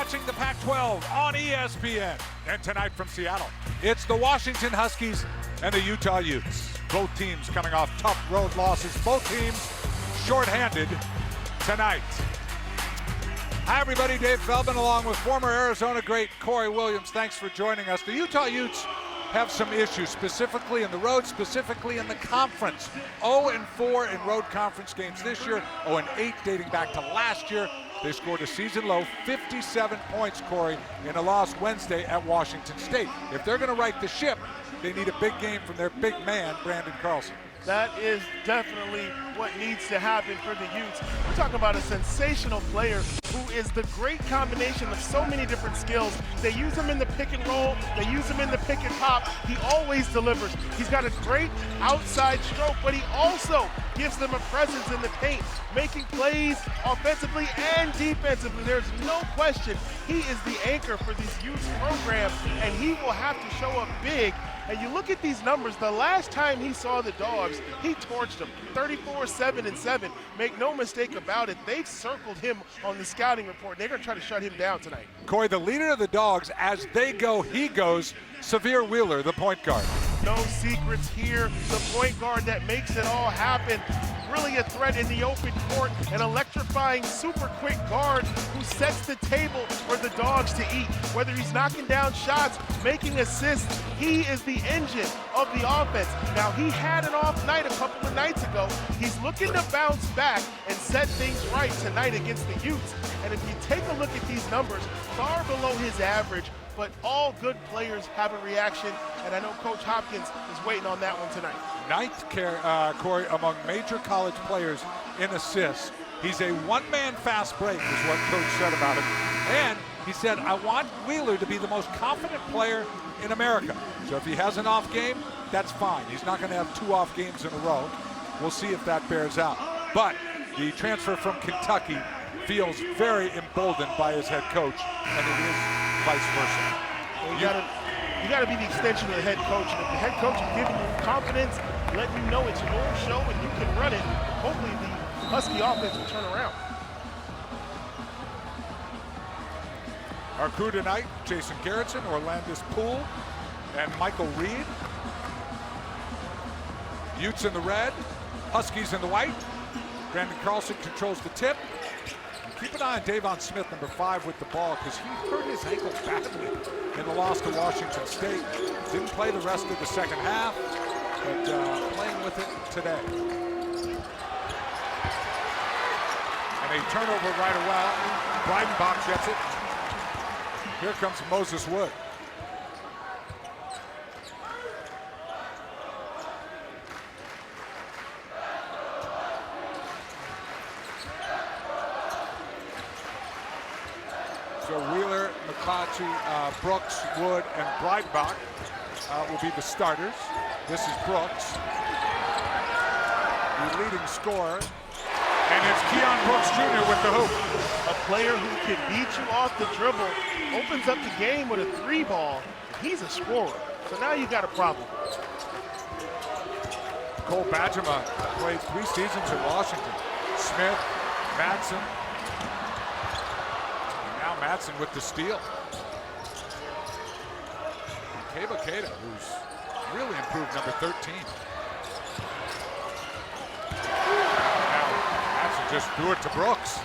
watching the Pac-12 on ESPN. And tonight from Seattle, it's the Washington Huskies and the Utah Utes. Both teams coming off tough road losses. Both teams shorthanded tonight. Hi everybody, Dave Feldman along with former Arizona great Corey Williams. Thanks for joining us. The Utah Utes have some issues, specifically in the road, specifically in the conference. 0-4 in road conference games this year, 0-8 dating back to last year. They scored a season low 57 points, Corey, in a loss Wednesday at Washington State. If they're going to right the ship, they need a big game from their big man, Branden Carlson. That is definitely what needs to happen for the Utes. We're talking about a sensational player who is the great combination of so many different skills. They use him in the pick and roll, they use him in the pick and pop. He always delivers. He's got a great outside stroke, but he also gives them a presence in the paint, making plays offensively and defensively. There's no question he is the anchor for this Utes program, and he will have to show up big. And you look at these numbers, the last time he saw the Dogs, he torched them, 34-7-7. Make no mistake about it, they've circled him on the scouting report. They're gonna try to shut him down tonight. Corey, the leader of the Dogs, as they go, he goes. Sahvir Wheeler, the point guard. No secrets here, the point guard that makes it all happen. Really a threat in the open court, an electrifying, super quick guard who sets the table for the Dogs to eat. Whether he's knocking down shots, making assists, he is the engine of the offense. Now, he had an off night a couple of nights ago. He's looking to bounce back and set things right tonight against the Utes. And if you take a look at these numbers, far below his average, but all good players have a reaction, and I know Coach Hopkins is waiting on that one tonight. Ninth, Corey, among major college players in assists. He's a one-man fast break is what Coach said about him. And he said, I want Wheeler to be the most confident player in America. So if he has an off game, that's fine. He's not going to have 2 off games in a row. We'll see if that bears out. But the transfer from Kentucky feels very emboldened by his head coach, and it is vice versa. Well, you gotta be the extension of the head coach. And if the head coach is giving you confidence, letting you know it's your show and you can run it, hopefully the Husky offense will turn around. Our crew tonight, Jason Garrettson, Orlandis Poole, and Michael Reed. Utes in the red, Huskies in the white. Branden Carlson controls the tip. Keep an eye on Davon Smith, number 5, with the ball, because he hurt his ankle badly in the loss to Washington State. Didn't play the rest of the second half, but playing with it today. And a turnover right away. Breidenbach gets it. Here comes Moses Wood. So Wheeler, McClatchy, Brooks, Wood, and Breidenbach will be the starters. This is Brooks, the leading scorer. And it's Keon Brooks Jr. with the hoop. A player who can beat you off the dribble, opens up the game with a 3-ball. He's a scorer. So now you got a problem. Cole Bajema played 3 seasons in Washington. Smith, Madsen. Now Madsen with the steal. Keba Keita, who's really improved, number 13. Now Madsen just threw it to Brooks.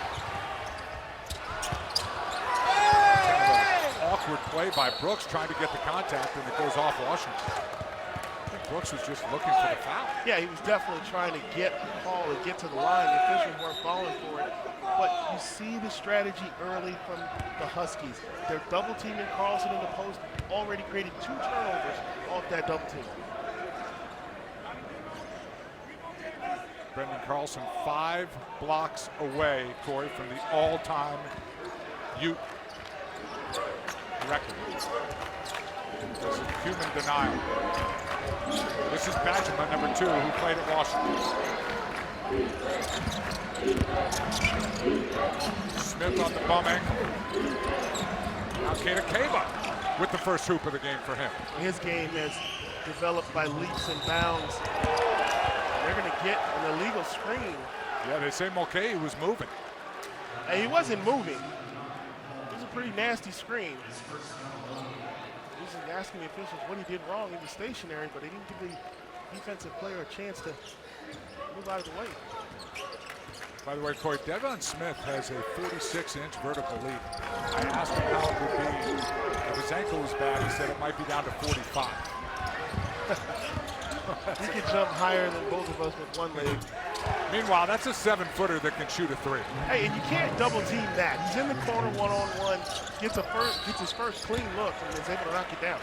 Kind of an awkward play by Brooks trying to get the contact, and it goes off Washington. I think Brooks was just looking for the foul. Yeah, he was definitely trying to get the call and get to the line. The officials weren't falling for it. But you see the strategy early from the Huskies. They're double teaming Carlson in the post, already created 2 turnovers off that double team. Branden Carlson 5 blocks away, Corey, from the all-time Ute record. This is human denial. This is Bajema, number 2, who played at Washington. Smith on the bum ankle. Now Keita Keba with the first hoop of the game for him. His game has developed by leaps and bounds. They're going to get an illegal screen. Yeah, they say Mulcahy was moving. And he wasn't moving. It was a pretty nasty screen. He's asking the officials what he did wrong. He was stationary, but he didn't give the defensive player a chance to move out of the way. By the way, Corey, Devon Smith has a 46-inch vertical leap. I asked him how it would be if his ankle was bad. He said it might be down to 45. He could jump higher than both of us with one leg. Meanwhile, that's a 7-footer that can shoot a 3. Hey, and you can't double team that. He's in the corner one-on-one, gets his first clean look, and is able to knock it down.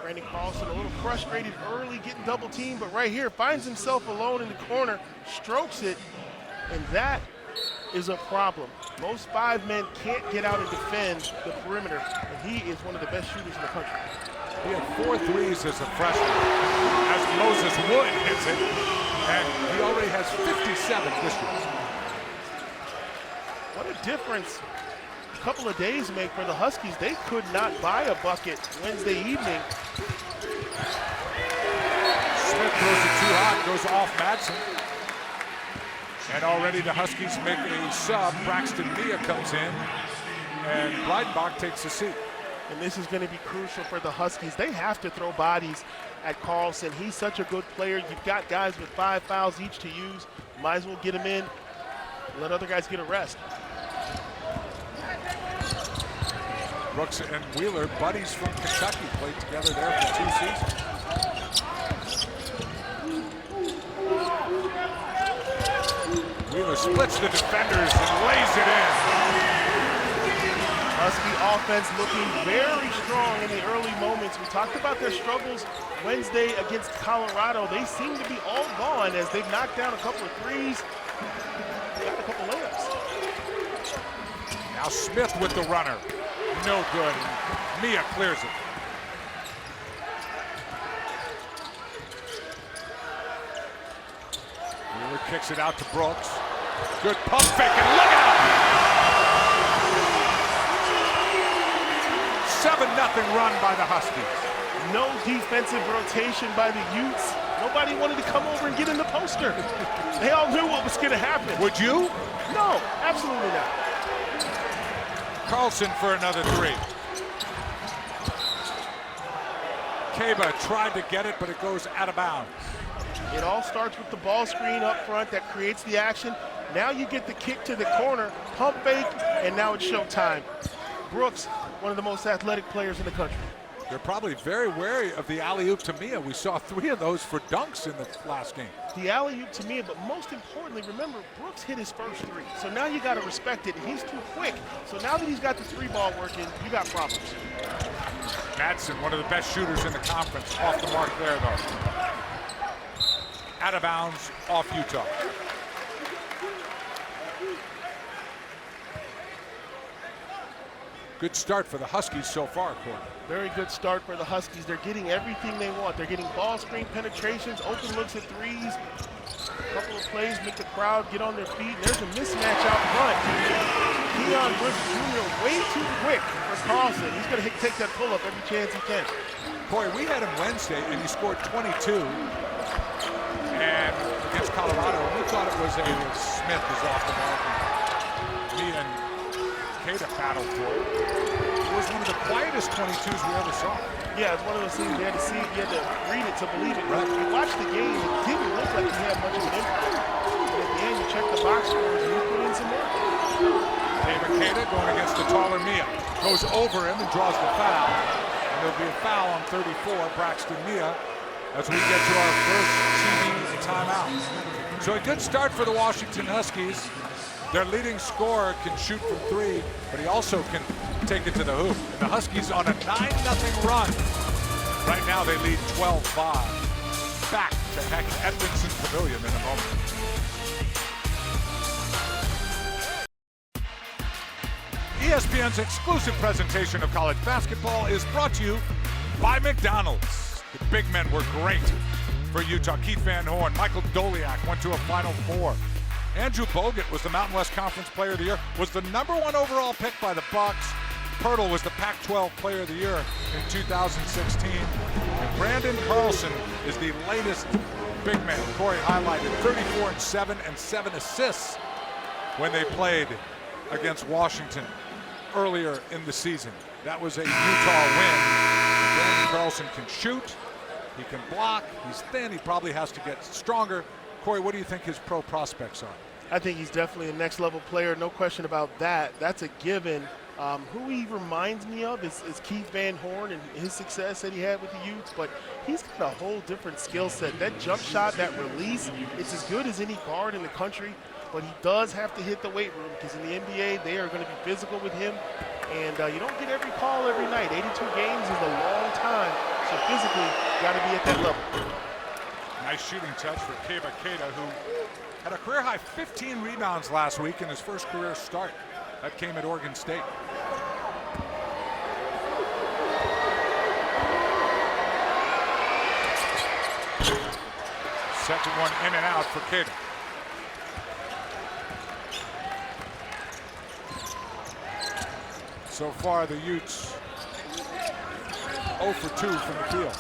Brandon Carlson a little frustrated early getting double teamed, but right here finds himself alone in the corner, strokes it, and that is a problem. Most 5 men can't get out and defend the perimeter, and he is one of the best shooters in the country. He had 4 threes as a freshman, as Moses Wood hits it, and he already has 57 this year. What a difference a couple of days make for the Huskies. They could not buy a bucket Wednesday evening. Smith throws it too hot, goes off Madsen. And already the Huskies make a sub. Braxton Mia comes in, and Breidenbach takes a seat. And this is going to be crucial for the Huskies. They have to throw bodies at Carlson. He's such a good player. You've got guys with 5 fouls each to use. Might as well get him in, let other guys get a rest. Brooks and Wheeler, buddies from Kentucky, played together there for 2 seasons. Wheeler splits the defenders and lays it in. Husky offense looking very strong in the early moments. We talked about their struggles Wednesday against Colorado. They seem to be all gone as they've knocked down a couple of threes, got a couple layups. Now Smith with the runner. No good. Mia clears it. Wheeler kicks it out to Brooks. Good pump fake, and look out! 7-0 run by the Huskies. No defensive rotation by the Utes. Nobody wanted to come over and get in the poster. They all knew what was going to happen. Would you? No, absolutely not. Carlson for another 3. Kaba tried to get it, but it goes out of bounds. It all starts with the ball screen up front that creates the action. Now you get the kick to the corner, pump fake, and now it's showtime. Brooks, one of the most athletic players in the country. They're probably very wary of the alley-oop to Mia. We saw 3 of those for dunks in the last game. The alley-oop to Mia, but most importantly, remember, Brooks hit his first 3. So now you got to respect it, and he's too quick. So now that he's got the 3-ball working, you got problems. Madsen, one of the best shooters in the conference, off the mark there, though. Out of bounds, off Utah. Good start for the Huskies so far, Corey. Very good start for the Huskies. They're getting everything they want. They're getting ball screen penetrations, open looks at 3s. A couple of plays make the crowd get on their feet. There's a mismatch out front. Keon Brooks Jr. way too quick for Carlson. He's going to take that pull-up every chance he can. Corey, we had him Wednesday, and he scored 22 and against Colorado. And we thought it was Smith is off the mark. Me and Cada battled for it. It was one of the quietest 22s we ever saw. Yeah, it's one of those things you had to see, you had to read it to believe it. Right. You watched the game, it didn't look like he had much of an impact. But at the end, you check the box scores and you put in some more. Cada going against the taller Mia. Goes over him and draws the foul. And there'll be a foul on 34, Braxton Mia, as we get to our first TV timeout. So a good start for the Washington Huskies. Their leading scorer can shoot from 3, but he also can take it to the hoop. And the Huskies on a 9-0 run. Right now they lead 12-5. Back to Edmondson Pavilion in a moment. ESPN's exclusive presentation of college basketball is brought to you by McDonald's. The big men were great for Utah. Keith Van Horn, Michael Doliak went to a Final Four. Andrew Bogut was the Mountain West Conference Player of the Year, was the #1 overall pick by the Bucks. Pirtle was the Pac-12 Player of the Year in 2016. And Brandon Carlson is the latest big man. Corey highlighted 34-7 and 7 assists when they played against Washington earlier in the season. That was a Utah win. Brandon Carlson can shoot, he can block, he's thin, he probably has to get stronger. Corey, what do you think his pro prospects are? I think he's definitely a next level player, no question about that. That's a given. Who he reminds me of is Keith Van Horn and his success that he had with the Utes, but he's got a whole different skill set. That jump shot, that release, it's as good as any guard in the country, but he does have to hit the weight room because in the NBA, they are going to be physical with him, and you don't get every call every night. 82 games is a long time, so physically, got to be at that level. Nice shooting touch for Keba Keita, who had a career-high 15 rebounds last week in his first career start. That came at Oregon State. Second one in and out for Keita. So far, the Utes 0 for 2 from the field.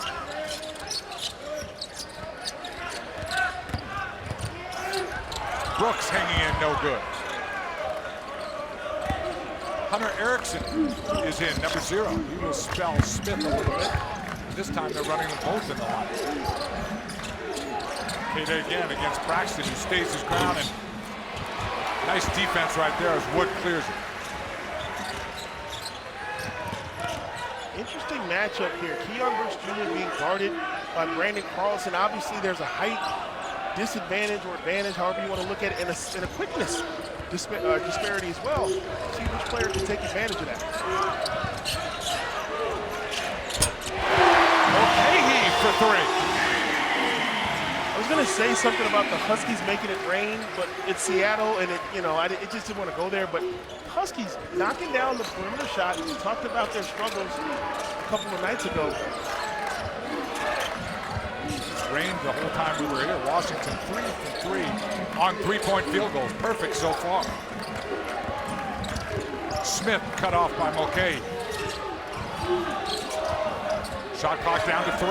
Brooks hanging in, no good. Hunter Erickson is in, number 0. He will spell Smith a little bit. This time they're running them both in the line. Keita again against Braxton, who stays his ground, and nice defense right there as Wood clears it. Interesting matchup here. Keon Brooks Jr. being guarded by Brandon Carlson. Obviously, there's a height disadvantage or advantage, however you want to look at it, and a quickness disparity as well. See which player can take advantage of that. Mulcahy for 3. I was going to say something about the Huskies making it rain, but it's Seattle, and it just didn't want to go there. But Huskies knocking down the perimeter shot. We talked about their struggles a couple of nights ago. Rained the whole time we were here. Washington 3 for 3 on 3-point field goals. Perfect so far. Smith cut off by Mulcahy. Shot clock down to 3.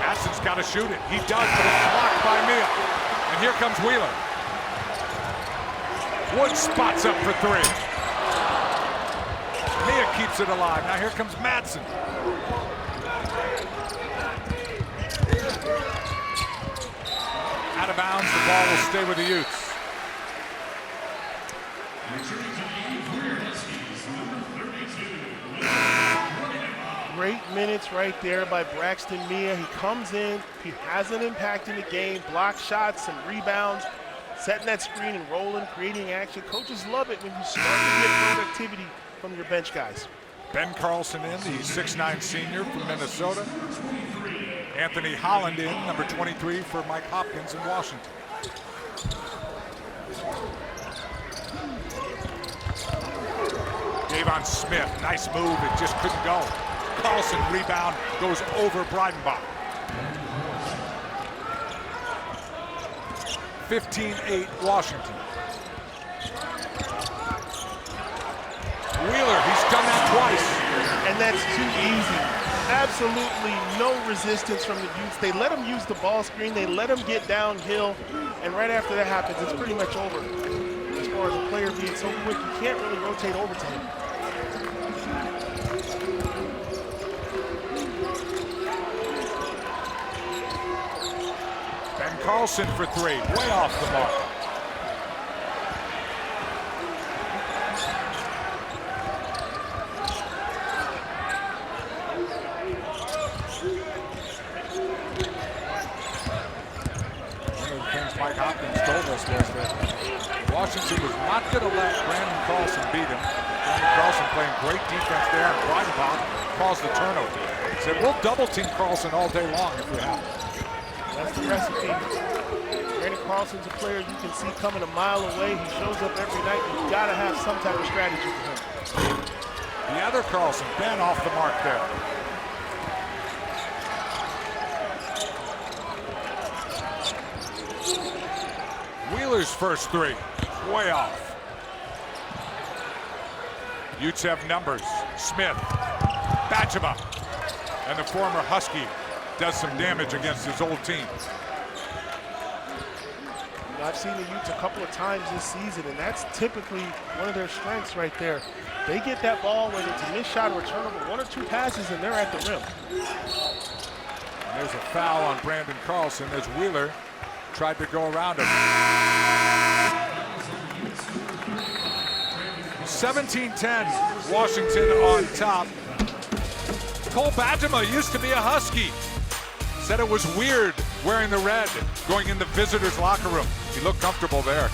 Matson's got to shoot it. He does, but it's blocked by Mia. And here comes Wheeler. Wood spots up for 3. Mia keeps it alive. Now here comes Matson. Out of bounds, the ball will stay with the Utes. Great minutes right there by Braxton Mia. He comes in, he has an impact in the game, block shots and rebounds, setting that screen and rolling, creating action. Coaches love it when you start to get productivity from your bench guys. Ben Carlson in, the 6'9" senior from Minnesota. Anthony Holland in, number 23 for Mike Hopkins in Washington. Davon Smith, nice move, it just couldn't go. Carlson rebound, goes over Breidenbach. 15-8 Washington. Wheeler, he's done that twice. And that's too easy. Absolutely no resistance from the Utes. They let him use the ball screen. They let him get downhill. And right after that happens, it's pretty much over. As far as a player being so quick, you can't really rotate over to him. Ben Carlson for 3, way off the mark. Mike Hopkins told us was that Washington was not going to let Brandon Carlson beat him. Brandon Carlson playing great defense there, and Breidenbach caused the turnover. He said, we'll double team Carlson all day long if we have. That's the recipe. Brandon Carlson's a player you can see coming a mile away. He shows up every night. You've got to have some type of strategy for him. The other Carlson, Ben, off the mark there. Wheeler's first 3, way off. Utes have numbers. Smith, Bachema, and the former Husky does some damage against his old team. I've seen the Utes a couple of times this season, and that's typically one of their strengths right there. They get that ball, whether it's a missed shot or a turnover, 1 or 2 passes, and they're at the rim. And there's a foul on Brandon Carlson as Wheeler tried to go around him. 17-10, Washington on top. Cole Badgema used to be a Husky. Said it was weird wearing the red, going in the visitors' locker room. He looked comfortable there.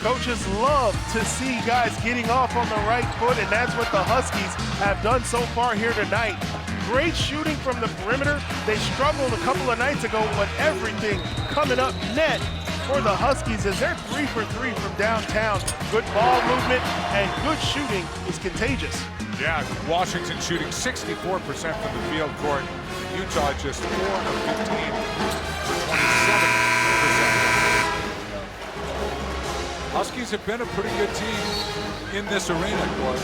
Coaches love to see guys getting off on the right foot, and that's what the Huskies have done so far here tonight. Great shooting from the perimeter. They struggled a couple of nights ago, but everything coming up net for the Huskies as they're 3 for 3 from downtown. Good ball movement and good shooting is contagious. Yeah, Washington shooting 64% from the field court. Utah just 4 of 15 for 27%. Huskies have been a pretty good team in this arena, Corey.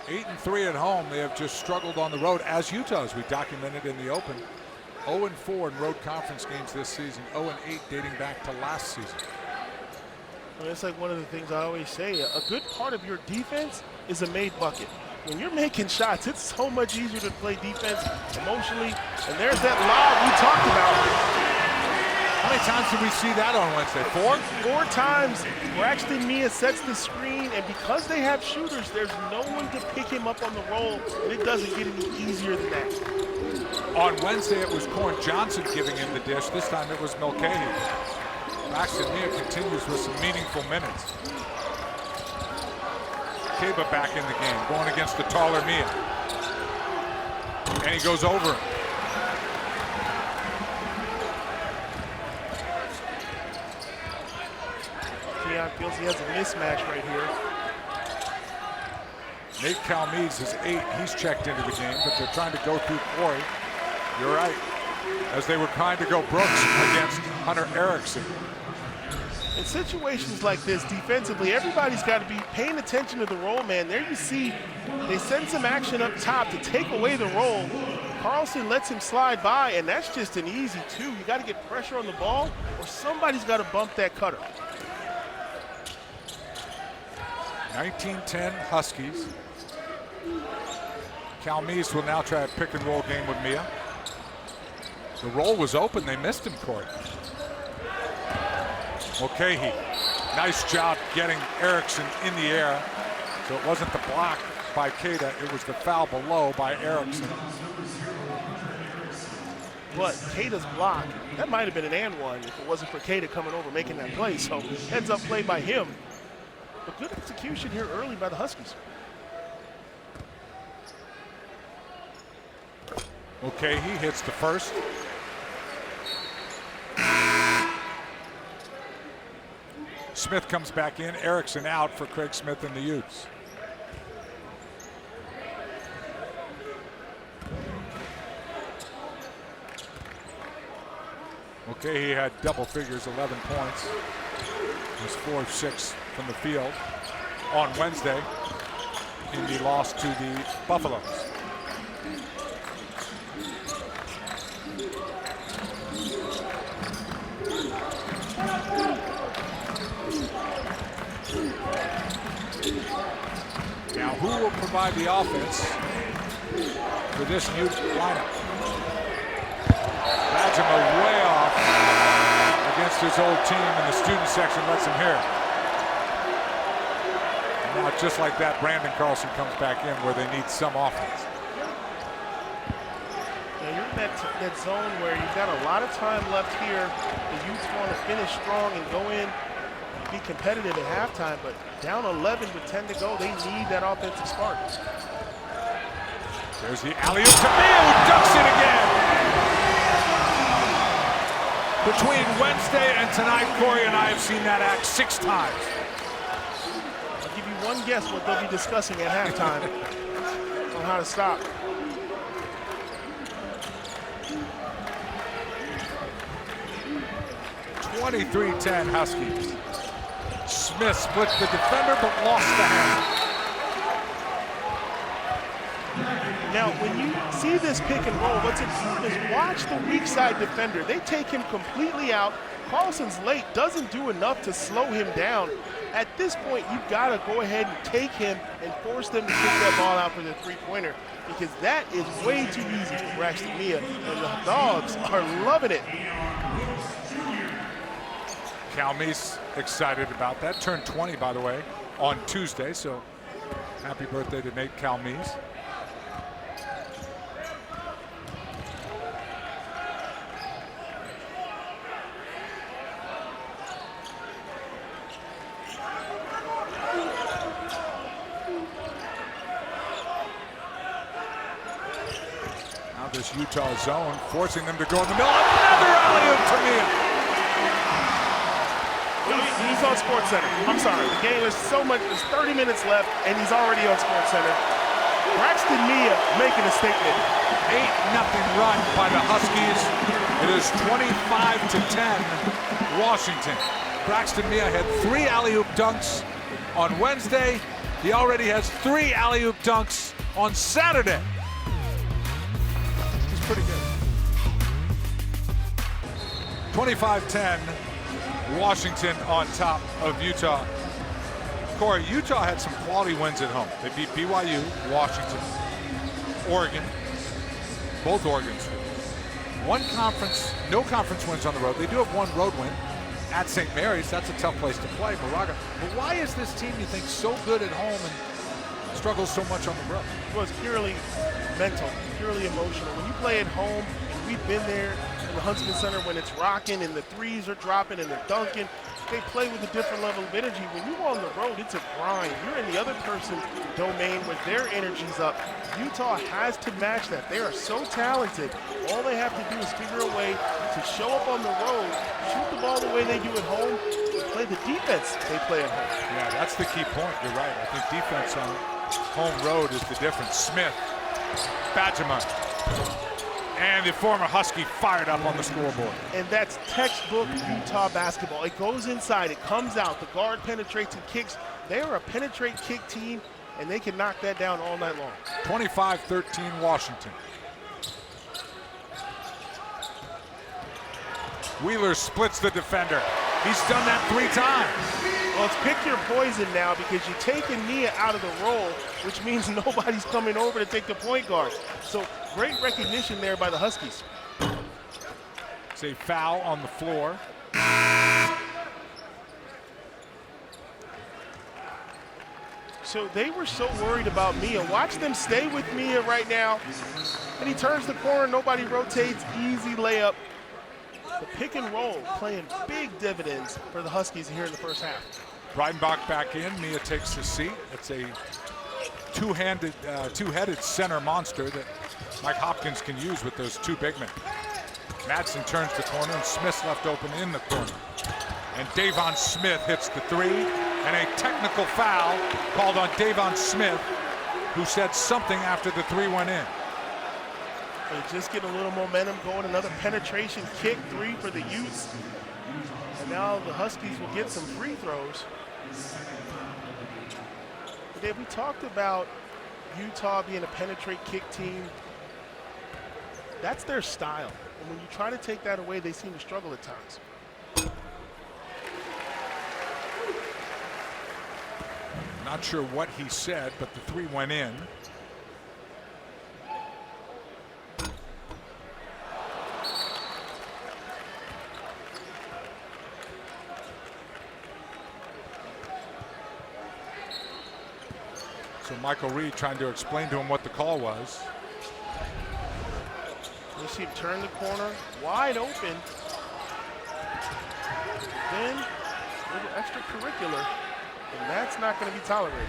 8-3 at home. They have just struggled on the road, as Utah, as we documented in the open. 0-4 in road conference games this season. 0-8 dating back to last season. Well, it's like one of the things I always say, a good part of your defense is a made bucket. When you're making shots, it's so much easier to play defense emotionally. And there's that lob we talked about. How many times did we see that on Wednesday? 4? 4 times. Braxton Mia sets the screen, and because they have shooters, there's no one to pick him up on the roll, and it doesn't get any easier than that. On Wednesday, it was Corn Johnson giving him the dish. This time it was Mulcahy. Braxton Mia continues with some meaningful minutes. Kaba back in the game, going against the taller Mia. And he goes over him. Keon feels he has a mismatch right here. Nate Calmes is 8. He's checked into the game, but they're trying to go through Corey. You're right. As they were trying to go Brooks against Hunter Erickson. In situations like this, defensively, everybody's got to be paying attention to the roll man. There you see, they send some action up top to take away the roll. Carlson lets him slide by, and that's just an easy 2. You got to get pressure on the ball, or somebody's got to bump that cutter. 19-10 Huskies. Calmes will now try a pick and roll game with Mia. The roll was open, they missed him, Corey. Mulcahy, nice job getting Erickson in the air. So it wasn't the block by Cada, it was the foul below by Erickson. But Cada's block, that might have been an and one if it wasn't for Cada coming over making that play. So heads up play by him. But good execution here early by the Huskies. Okay, he hits the first. Smith comes back in. Erickson out for Craig Smith and the Utes. Okay, he had double figures, 11 points. He was 4 of 6 from the field on Wednesday in the loss to the Buffaloes. Now, who will provide the offense for this Ute lineup? Badgema way off against his old team, and the student section lets him hear it. And now, just like that, Brandon Carlson comes back in where they need some offense. Now you're in that zone where you've got a lot of time left here. The Utes want to finish strong and go in, be competitive at halftime, but down 11 with 10 to go, they need that offensive spark. There's the alley-oop to Mia, who ducks it again. Between Wednesday and tonight, Corey and I have seen that act 6 times. I'll give you one guess what they'll be discussing at halftime on how to stop. (23-10) Huskies. Smith splits the defender but lost the hand. Now, when you see this pick and roll, what's important is watch the weak side defender. They take him completely out. Carlson's late, doesn't do enough to slow him down. At this point, you've got to go ahead and take him and force them to kick that ball out for the three-pointer, because that is way too easy for Braxton Mia, and the Dogs are loving it. Calmes excited about that. Turned 20, by the way, on Tuesday, so happy birthday to Nate Calmes. This Utah zone forcing them to go in the middle. Another alley-oop to Mia. He's on SportsCenter. I'm sorry. The game is so much. There's 30 minutes left, and he's already on SportsCenter. Braxton Mia making a statement. 8-0 run by the Huskies. It is 25-10 Washington. Braxton Mia had 3 alley-oop dunks on Wednesday. He already has 3 alley-oop dunks on Saturday. Pretty good. 25-10, Washington on top of Utah. Corey, Utah had some quality wins at home. They beat BYU, Washington, Oregon, both Oregons. No conference wins on the road. They do have 1 road win at St. Mary's. That's a tough place to play, Moraga. But why is this team, you think, so good at home and struggles so much on the road? Well, it's purely mental, purely emotional. When you play at home, and we've been there in the Huntsman Center when it's rocking and the threes are dropping and they're dunking, they play with a different level of energy. When you go on the road, it's a grind. You're in the other person's domain where their energy's up. Utah has to match that. They are so talented. All they have to do is figure a way to show up on the road, shoot the ball the way they do at home, and play the defense they play at home. Yeah, that's the key point. You're right. I think defense on home road is the difference. Smith, Badgerman, and the former Husky fired up on the scoreboard. And that's textbook Utah basketball. It goes inside, it comes out, the guard penetrates and kicks. They are a penetrate kick team, and they can knock that down all night long. 25-13 Washington. Wheeler splits the defender. He's done that 3 times. Well, it's pick your poison now, because you're taking Mia out of the roll, which means nobody's coming over to take the point guard. So great recognition there by the Huskies. It's a foul on the floor. So they were so worried about Mia. Watch them stay with Mia right now. And he turns the corner, nobody rotates, easy layup. The pick and roll playing big dividends for the Huskies here in the first half. Breidenbach back in. Mia takes the seat. It's a two-headed center monster that Mike Hopkins can use with those 2 big men. Madsen turns the corner, and Smith's left open in the corner. And Davon Smith hits the 3, and a technical foul called on Davon Smith, who said something after the 3 went in. They just get a little momentum going. Another penetration kick 3 for the Utes. And now the Huskies will get some free throws. But Dave, we talked about Utah being a penetrate kick team. That's their style. And when you try to take that away, they seem to struggle at times. Not sure what he said, but the 3 went in. So Michael Reed trying to explain to him what the call was. You see him turn the corner, wide open. Then a little extracurricular, and that's not going to be tolerated.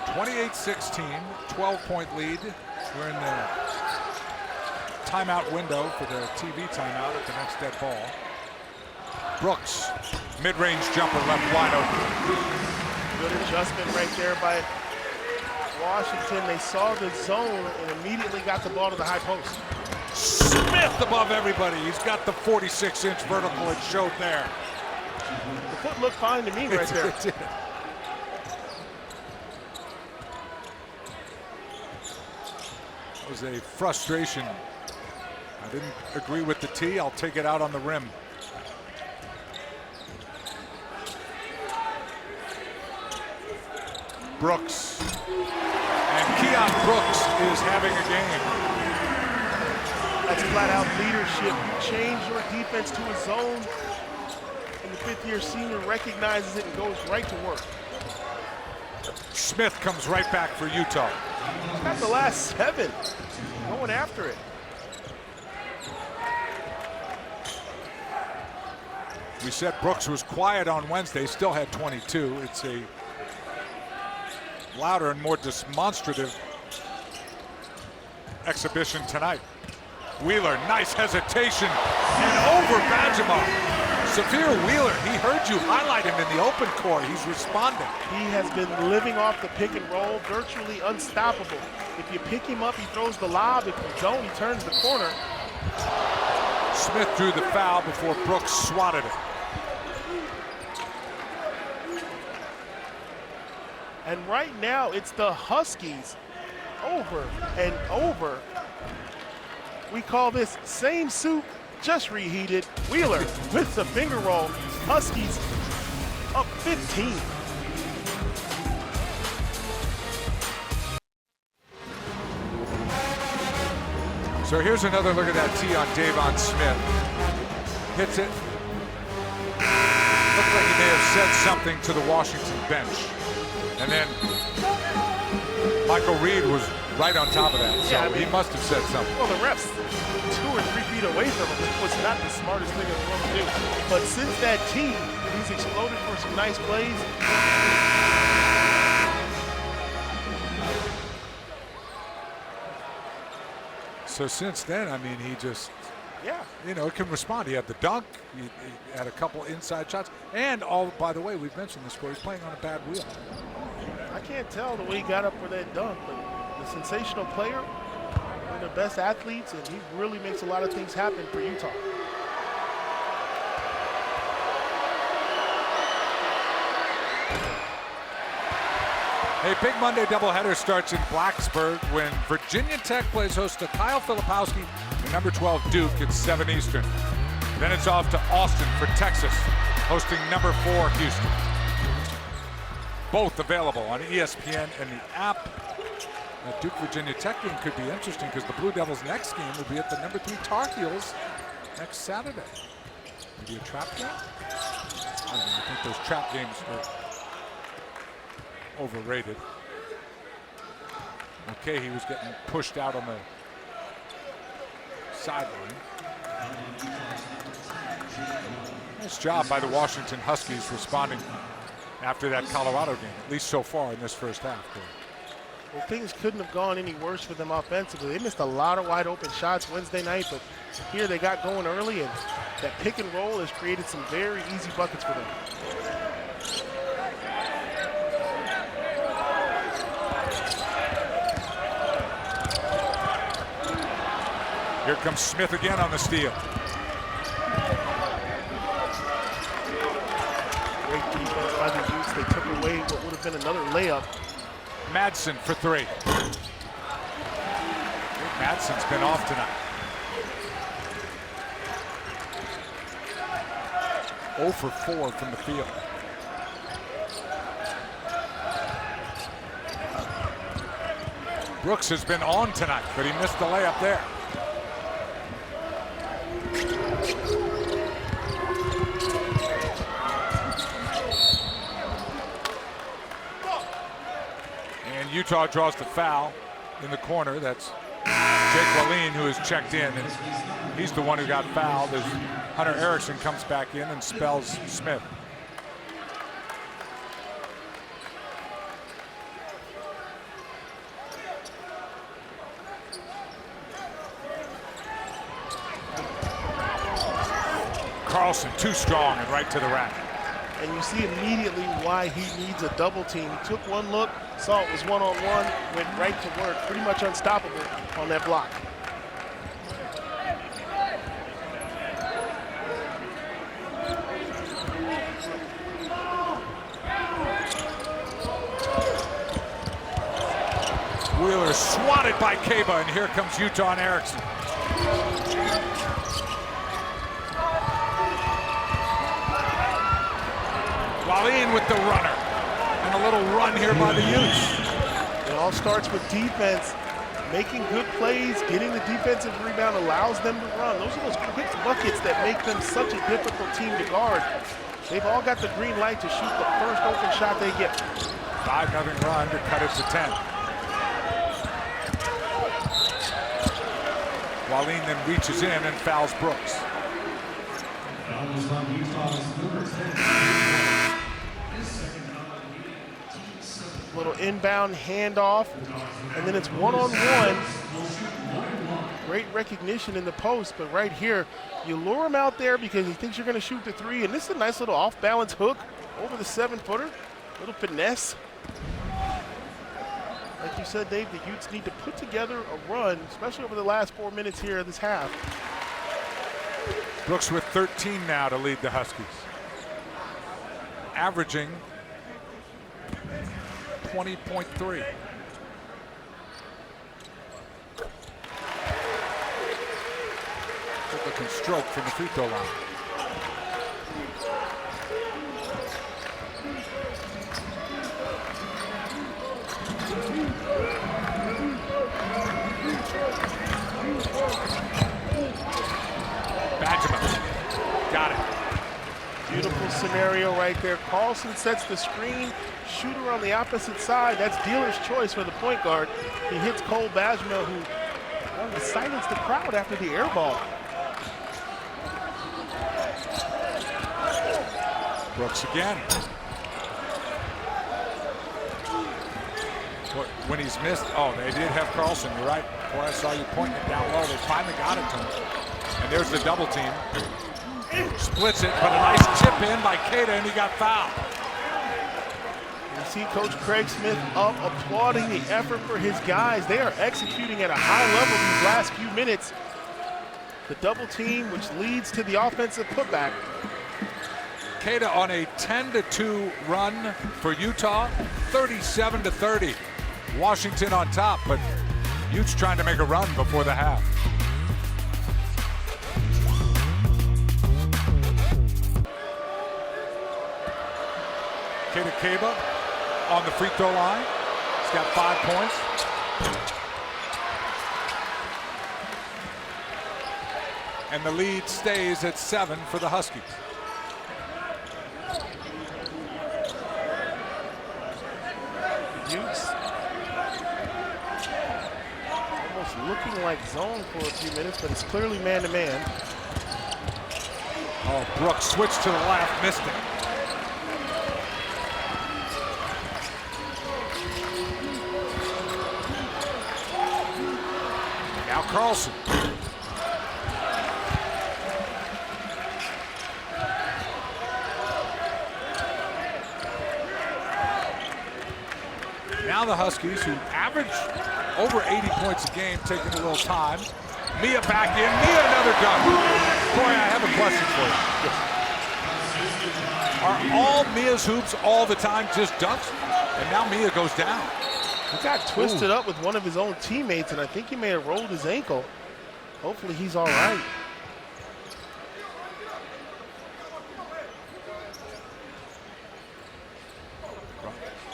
28-16, 12-point lead. We're in the timeout window for the TV timeout at the next dead ball. Brooks, mid-range jumper left wide open. Good adjustment right there by Washington. They saw the zone and immediately got the ball to the high post. Smith above everybody. He's got the 46-inch vertical. It showed there. The foot looked fine to me right there. It did. That was a frustration. I didn't agree with the tee. I'll take it out on the rim. Brooks. And Keon Brooks is having a game. That's flat out leadership. You change your defense to a zone, and the fifth-year senior recognizes it and goes right to work. Smith comes right back for Utah. He's got the last 7, going after it. We said Brooks was quiet on Wednesday, still had 22. It's a louder and more demonstrative exhibition tonight. Wheeler, nice hesitation, and over Bajima. Severe Wheeler, he heard you highlight him in the open court. He's responding. He has been living off the pick and roll, virtually unstoppable. If you pick him up, he throws the lob. If you don't, he turns the corner. Smith drew the foul before Brooks swatted it. And right now, it's the Huskies over and over. We call this same soup, just reheated. Wheeler with the finger roll. Huskies up 15. So here's another look at that tee on Davon Smith. Hits it. Looked like he may have said something to the Washington bench. And then Michael Reed was right on top of that, so yeah, I mean, he must have said something. Well, the ref's 2 or 3 feet away from him, which was not the smartest thing in the world to do. But since that tee, he's exploded for some nice plays. So since then, I mean, he just, yeah, you know, can respond. He had the dunk, he had a couple inside shots, and all, by the way, we've mentioned this score, he's playing on a bad wheel. I can't tell the way he got up for that dunk, but the sensational player, one of the best athletes, and he really makes a lot of things happen for Utah. A big Monday doubleheader starts in Blacksburg when Virginia Tech plays host to Kyle Filipowski and number 12 Duke at 7 Eastern. Then it's off to Austin for Texas, hosting number 4 Houston. Both available on ESPN and the app. The Duke Virginia Tech game could be interesting because the Blue Devils' next game will be at the number 3 Tar Heels next Saturday. Maybe a trap game? I don't know, I think those trap games are overrated. Okay, he was getting pushed out on the sideline. Nice job by the Washington Huskies responding after that Colorado game, at least so far in this first half. Well, things couldn't have gone any worse for them offensively. They missed a lot of wide open shots Wednesday night, but here they got going early, and that pick and roll has created some very easy buckets for them. Here comes Smith again on the steal. Great defense by the Utes. They took away what would have been another layup. Madsen for 3. Madsen's been off tonight. 0 for 4 from the field. Brooks has been on tonight, but he missed the layup there. And Utah draws the foul in the corner. That's Jake Walleen, who has checked in, and he's the one who got fouled as Hunter Erickson comes back in and spells Smith. Carlson too strong and right to the rack. And you see immediately why he needs a double team. He took one look, saw it was one-on-one, went right to work, pretty much unstoppable on that block. Wheeler swatted by Kaba, and here comes Utah and Erickson. Wallin with the runner. And a little run here by the Utes. It all starts with defense. Making good plays, getting the defensive rebound allows them to run. Those are those quick buckets that make them such a difficult team to guard. They've all got the green light to shoot the first open shot they get. 5-0 run to cut it to 10. Wallin then reaches in and fouls Brooks. Little inbound handoff, and then it's one-on-one. Great recognition in the post, but right here, you lure him out there because he thinks you're going to shoot the three, and this is a nice little off-balance hook over the 7-footer. Little finesse. Like you said, Dave, the Utes need to put together a run, especially over the last 4 minutes here of this half. Brooks with 13 now to lead the Huskies. Averaging 20.3. Good looking stroke from the free throw line. Benjamin got it. Beautiful scenario right there. Carlson sets the screen. Shooter on the opposite side. That's dealer's choice for the point guard. He hits Cole Bajma, who wanted to silence the crowd after the air ball. Brooks again. When he's missed, oh, they did have Carlson. You're right. Boy, I saw you pointing it down low. They finally got it to him. And there's the double team. Splits it, but a nice chip in by Cada, and he got fouled. You see Coach Craig Smith up applauding the effort for his guys. They are executing at a high level these last few minutes. The double team, which leads to the offensive putback. Cada on a 10-2 run for Utah, 37-30. Washington on top, but Utes trying to make a run before the half. Cada Kaba on the free throw line. He's got 5 points. And the lead stays at 7 for the Huskies. Utes almost looking like zone for a few minutes, but it's clearly man-to-man. Oh, Brooks switched to the left, missed it. Now Carlson. Now the Huskies, who average over 80 points a game, taking a little time. Mia back in. Mia another dunk. Corey, I have a question for you. Are all Mia's hoops all the time just dunks? And now Mia goes down. He got twisted up with one of his own teammates, and I think he may have rolled his ankle. Hopefully he's all right.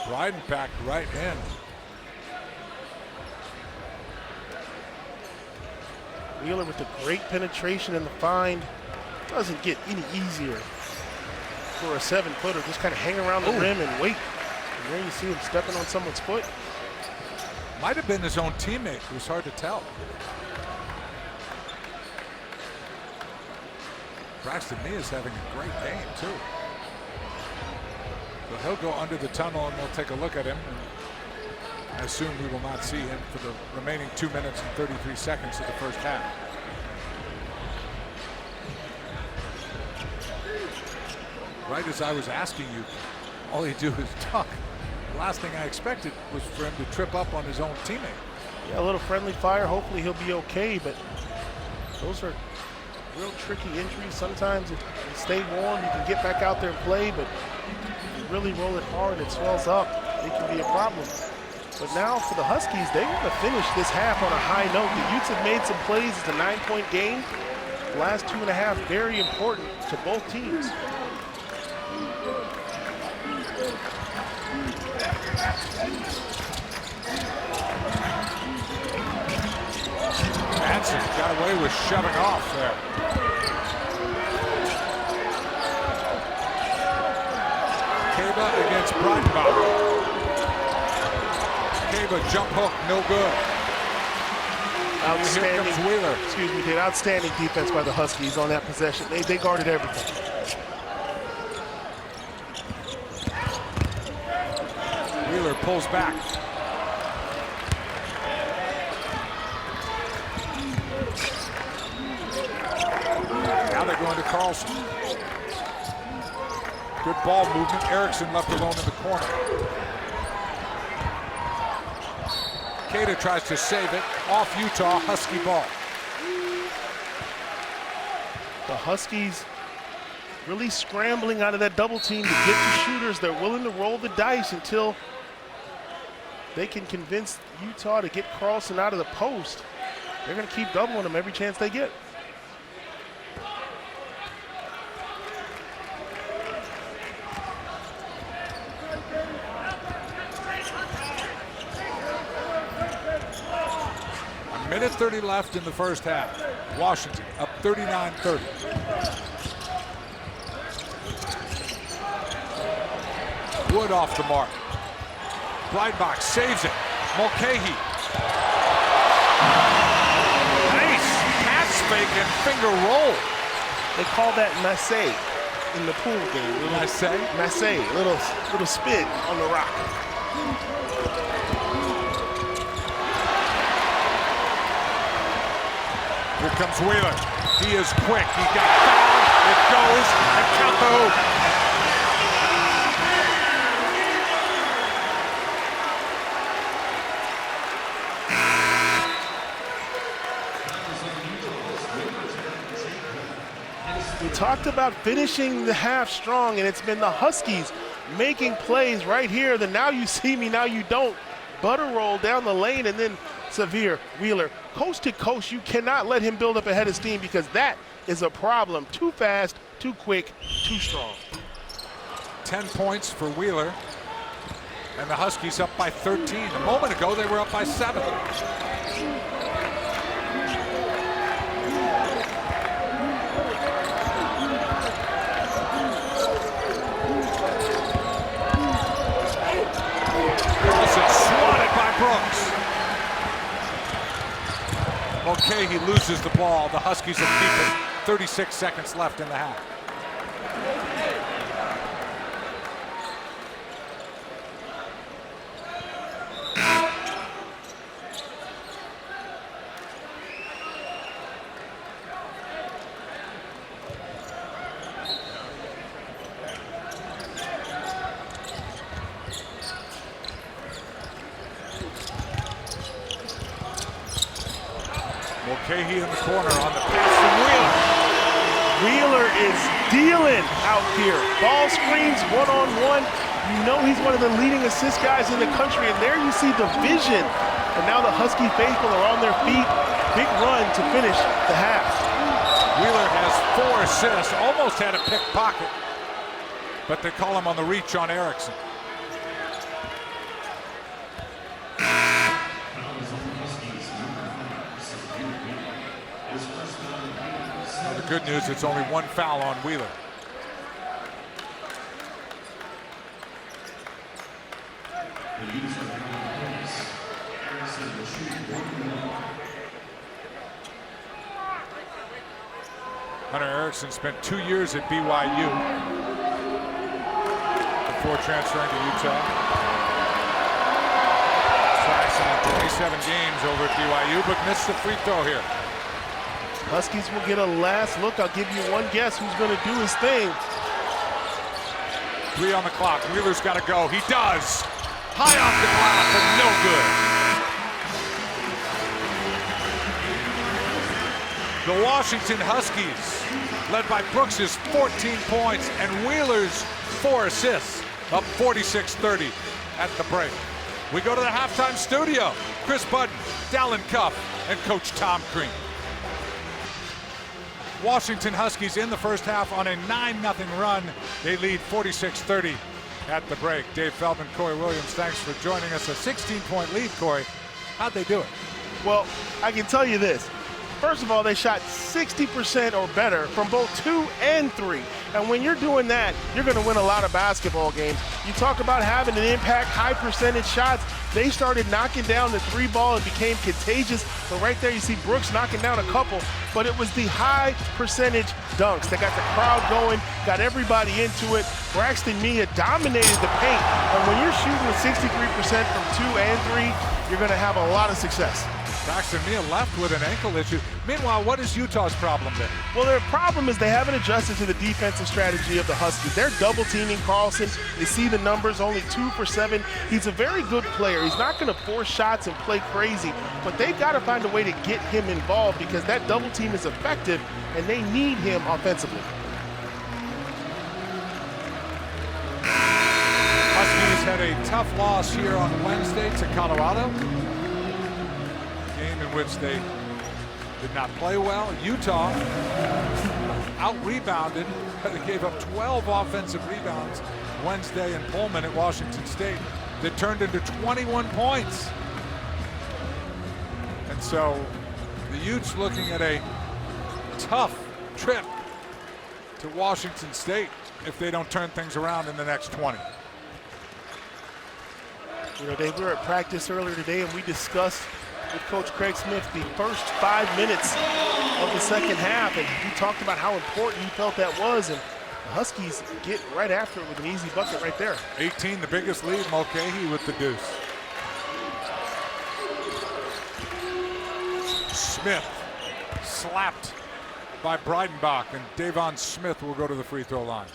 Riding back right in. Wheeler with the great penetration and the find. Doesn't get any easier for a 7-footer. Just kind of hang around the rim and wait. And there you see him stepping on someone's foot. Might have been his own teammate. It was hard to tell. Braxton Mia is having a great game, too. So he'll go under the tunnel and we'll take a look at him. I assume we will not see him for the remaining 2 minutes and 33 seconds of the first half. Right as I was asking you, all he do is dunk. The last thing I expected was for him to trip up on his own teammate. Yeah, a little friendly fire. Hopefully he'll be okay, but those are real tricky injuries. Sometimes if you stay warm, you can get back out there and play, but if you really roll it hard and it swells up, it can be a problem. But now for the Huskies, they want to finish this half on a high note. The Utes have made some plays. It's a 9-point game. The last 2.5 very important to both teams. Hansen got away with shoving off there. Kaba against Breitenbach. Kaba jump hook, no good. Outstanding. Here comes Wheeler. Excuse me, Dave. Outstanding defense by the Huskies on that possession. They guarded everything. Wheeler pulls back. Now they're going to Carlson. Good ball movement. Erickson left alone in the corner. Cada tries to save it. Off Utah, Husky ball. The Huskies really scrambling out of that double team to get to shooters. They're willing to roll the dice until they can convince Utah to get Carlson out of the post. They're going to keep doubling them every chance they get. Minute 30 left in the first half. Washington up 39-30. Wood off the mark. Breitenbach saves it. Mulcahy. Nice pass fake and finger roll. They call that massé in the pool game. Massé? Massé, little spin on the rock. Here comes Wheeler. He is quick. He got fouled. It goes and count the hoop. We talked about finishing the half strong, and it's been the Huskies making plays right here. Then now you see me, now you don't. Butter roll down the lane, and then Severe, Wheeler, coast to coast. You cannot let him build up a head of steam because that is a problem. Too fast, too quick, too strong. 10 points for Wheeler. And the Huskies up by 13. A moment ago, they were up by 7. Carlson swatted by Brooks. Okay, he loses the ball. The Huskies will keep it. 36 seconds left in the half. Mulcahy in the corner on the pass from Wheeler. Wheeler is dealing out here. Ball screens one-on-one. You know he's one of the leading assist guys in the country, and there you see the vision. And now the Husky faithful are on their feet. Big run to finish the half. Wheeler has 4 assists, almost had a pickpocket, but they call him on the reach on Erickson. Now the good news, it's only 1 foul on Wheeler. Hunter Erickson spent 2 years at BYU before transferring to Utah. Tracks on 27 games over at BYU, but missed the free throw here. Huskies will get a last look. I'll give you one guess who's going to do his thing. 3 on the clock. Wheeler's got to go. He does. High off the glass and no good. The Washington Huskies, led by Brooks's 14 points and Wheeler's 4 assists, up 46-30 at the break. We go to the halftime studio. Chris Budden, Dallin Cuff, and Coach Tom Crean. Washington Huskies in the first half on a 9-0 run. They lead 46-30 at the break. Dave Feldman, Corey Williams, thanks for joining us. A 16-point lead, Corey. How'd they do it? Well, I can tell you this. First of all, they shot 60% or better from both 2 and 3. And when you're doing that, you're going to win a lot of basketball games. You talk about having an impact, high percentage shots. They started knocking down the 3 ball. It became contagious. But right there, you see Brooks knocking down a couple. But it was the high percentage dunks that got the crowd going, got everybody into it. Braxton Mia dominated the paint. And when you're shooting with 63% from 2 and 3, you're going to have a lot of success. Braxton Mia left with an ankle issue. Meanwhile, what is Utah's problem then? Well, their problem is they haven't adjusted to the defensive strategy of the Huskies. They're double teaming Carlson. You see the numbers, only 2 for 7. He's a very good player. He's not going to force shots and play crazy, but they've got to find a way to get him involved because that double team is effective and they need him offensively. Huskies had a tough loss here on Wednesday to Colorado. Game in which they did not play well. Utah out-rebounded. They gave up 12 offensive rebounds Wednesday in Pullman at Washington State that turned into 21 points. And so the Utes looking at a tough trip to Washington State if they don't turn things around in the next 20. You know, Dave, we were at practice earlier today and we discussed with Coach Craig Smith the first 5 minutes of the second half, and he talked about how important he felt that was, and the Huskies get right after it with an easy bucket right there. 18, the biggest lead. Mulcahy with the deuce. Smith slapped by Breidenbach, and Davon Smith will go to the free throw line.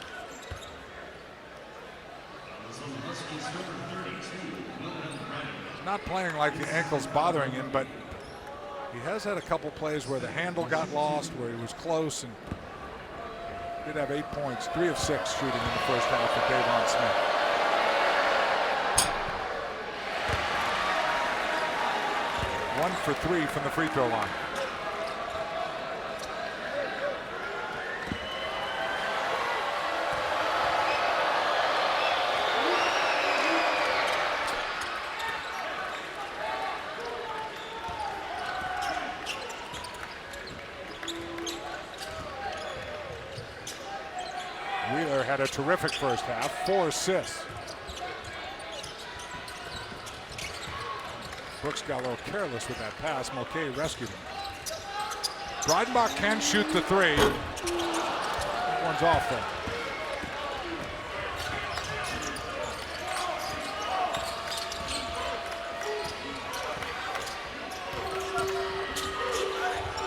Not playing like the ankle's bothering him, but he has had a couple plays where the handle got lost, where he was close, and did have 8 points, 3 of 6 shooting in the first half for Davon Smith. 1 for 3 from the free throw line. Wheeler had a terrific first half, 4 assists. Brooks got a little careless with that pass. Mulcahy rescued him. Breidenbach can shoot the 3. That one's off there.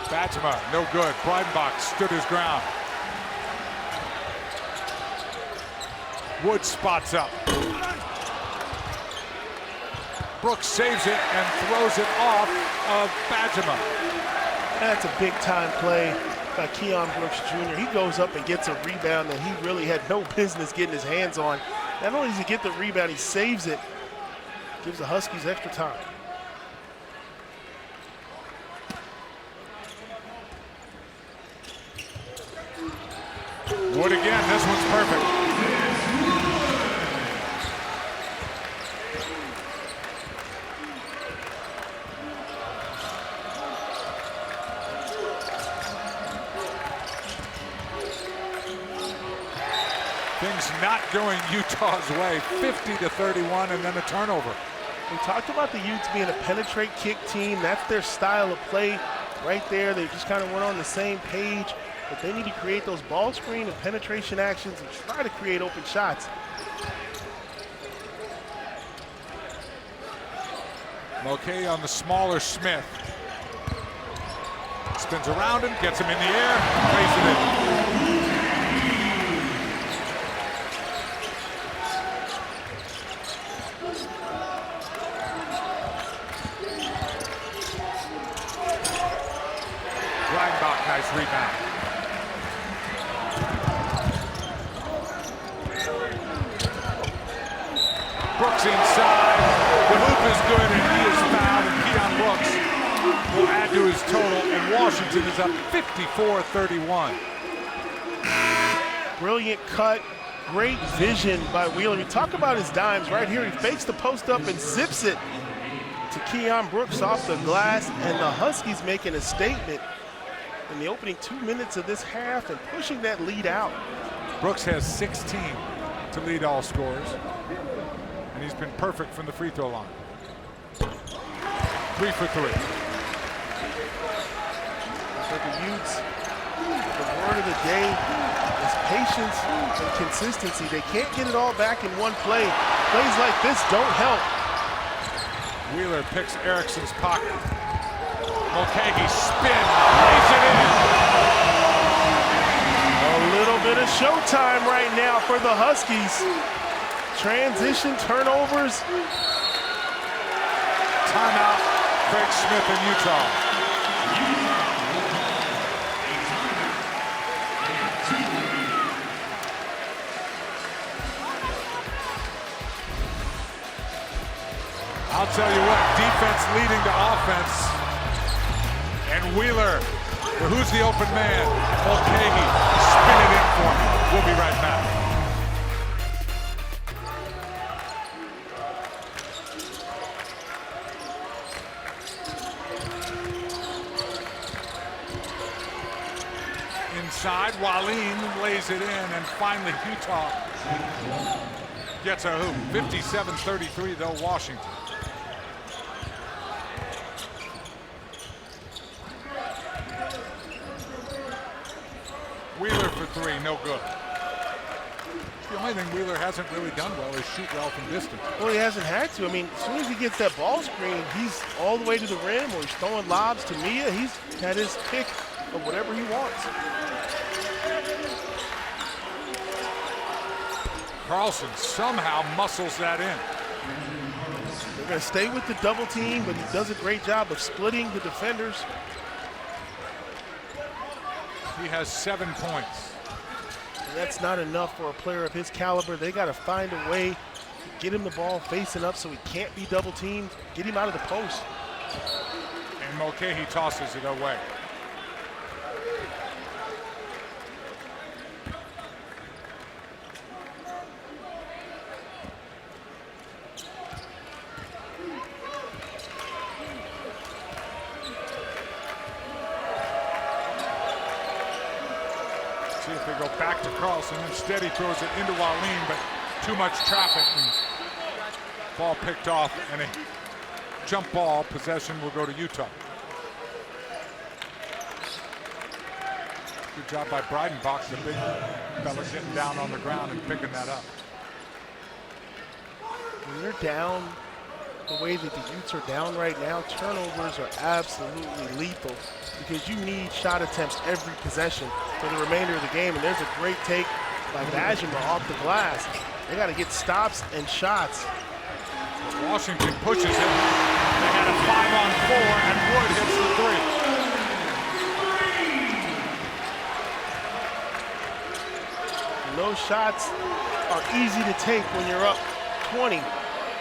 Fatima, no good. Breidenbach stood his ground. Wood spots up. Brooks saves it and throws it off of Bajema. That's a big time play by Keon Brooks Jr. He goes up and gets a rebound that he really had no business getting his hands on. Not only does he get the rebound, he saves it. Gives the Huskies extra time. Wood again, this one's perfect. Things not going Utah's way, 50-31, and then a turnover. We talked about the Utes being a penetrate kick team. That's their style of play right there. They just kind of went on the same page, but they need to create those ball screen and penetration actions and try to create open shots. Mulcahy on the smaller Smith. Spins around him, gets him in the air, plays it in. Breidenbach, nice rebound. Brooks inside. The hoop is good, and he is fouled, and Keon Brooks will add to his total, and Washington is up 54-31. Brilliant cut, great vision by Wheeler. We talk about his dimes right here. He fakes the post up and zips it to Keon Brooks off the glass, and the Huskies making a statement in the opening 2 minutes of this half and pushing that lead out. Brooks has 16 to lead all scorers, and he's been perfect from the free throw line. 3 for 3. So the Utes, the word of the day is patience and consistency. They can't get it all back in one play. Plays like this don't help. Wheeler picks Erickson's pocket. Mulcahy spin, lays it in. A little bit of showtime right now for the Huskies. Transition, turnovers. Timeout, Craig Smith in Utah. I'll tell you what, defense leading to offense. And Wheeler, who's the open man? Mulcahy, spin it in for me. We'll be right back. Inside, Wallin lays it in, and finally Utah gets a hoop. 57-33 though, Washington. Wheeler for 3, no good. The only thing Wheeler hasn't really done well is shoot well from distance. Well, he hasn't had to. I mean, as soon as he gets that ball screen, he's all the way to the rim, or he's throwing lobs to Mia. He's had his pick of whatever he wants. Carlson somehow muscles that in. They're going to stay with the double team, but he does a great job of splitting the defenders. He has 7 points. And that's not enough for a player of his caliber. They got to find a way to get him the ball facing up so he can't be double teamed, get him out of the post. And Mulcahy tosses it away. See if they go back to Carlson. Instead, he throws it into Wallin, but too much traffic, and ball picked off, and a jump ball possession will go to Utah. Good job by Breidenbach, the big fella, getting down on the ground and picking that up. When you're down the way that the Utes are down right now, turnovers are absolutely lethal because you need shot attempts every possession for the remainder of the game. And there's a great take by Bajema off the glass. They got to get stops and shots. Washington pushes it. They had a 5-on-4, and Wood hits the 3. And those shots are easy to take when you're up 20.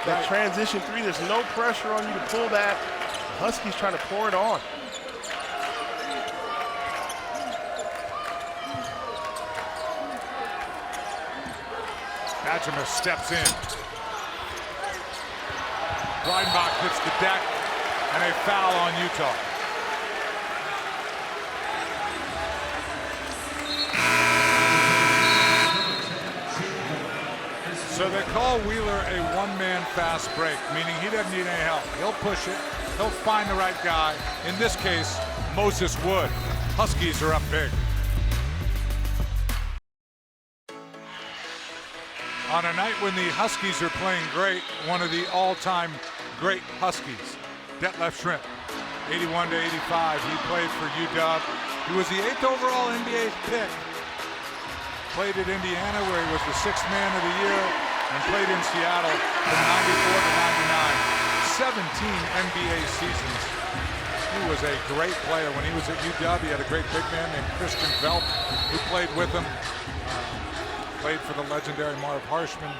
That transition 3, there's no pressure on you to pull that. The Huskies trying to pour it on. Bajema steps in. Breidenbach hits the deck, and a foul on Utah. So they call Wheeler a one-man fast break, meaning he doesn't need any help. He'll push it, he'll find the right guy. In this case, Moses Wood. Huskies are up big. On a night when the Huskies are playing great, one of the all-time great Huskies, Detlef Schrempf, 81-85. He played for UW. He was the 8th overall NBA pick. Played at Indiana, where he was the 6th man of the year, and played in Seattle from 94 to 99. 17 NBA seasons. He was a great player. When he was at UW, he had a great big man named Christian Velp, who played with him. Played for the legendary Marv Harshman.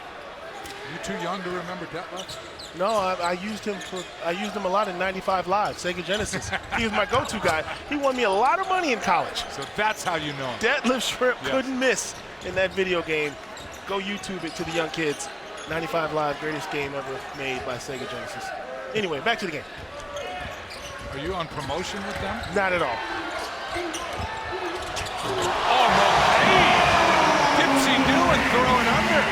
You too young to remember Detlef? No, I used him a lot in 95 Live, Sega Genesis. He was my go-to guy. He won me a lot of money in college. So that's how you know him. Deadlift shrimp couldn't miss in that video game. Go YouTube it to the young kids. 95 Live, greatest game ever made by Sega Genesis. Anyway, back to the game. Are you on promotion with them? Not at all. Oh, no. Hey! Dipsy-do and throw it under.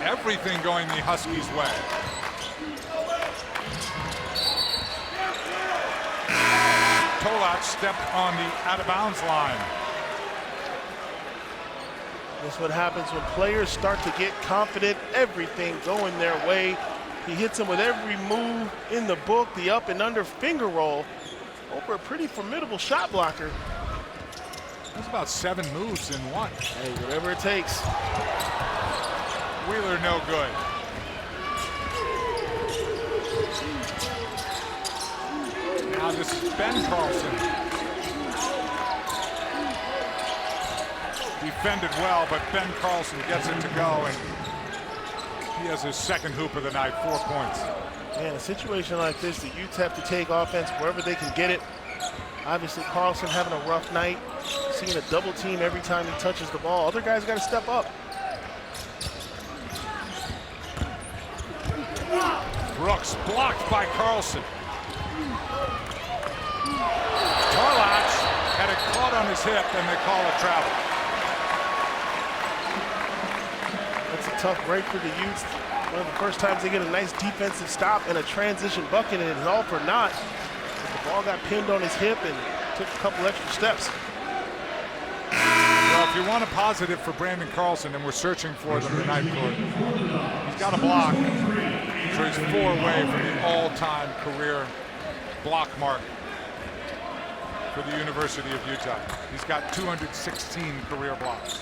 Everything going the Huskies' way. Tolat stepped on the out-of-bounds line. That's what happens when players start to get confident, everything going their way. He hits them with every move in the book, the up and under finger roll over a pretty formidable shot blocker. That's about 7 moves in one. Hey, whatever it takes. Wheeler no good. Now this is Ben Carlson. Defended well, but Ben Carlson gets it to go, and he has his second hoop of the night, 4 points. Man, a situation like this, the Utes have to take offense wherever they can get it. Obviously, Carlson having a rough night, seeing a double team every time he touches the ball. Other guys got to step up. Brooks blocked by Carlson. Tolat had it caught on his hip, and they call it travel. That's a tough break for the Utes. One of the first times they get a nice defensive stop and a transition bucket, and it's all for naught. But the ball got pinned on his hip and took a couple extra steps. Well, if you want a positive for Brandon Carlson, and we're searching for them tonight, he's got a block. So he's 4 away from the all-time career block mark for the University of Utah. He's got 216 career blocks.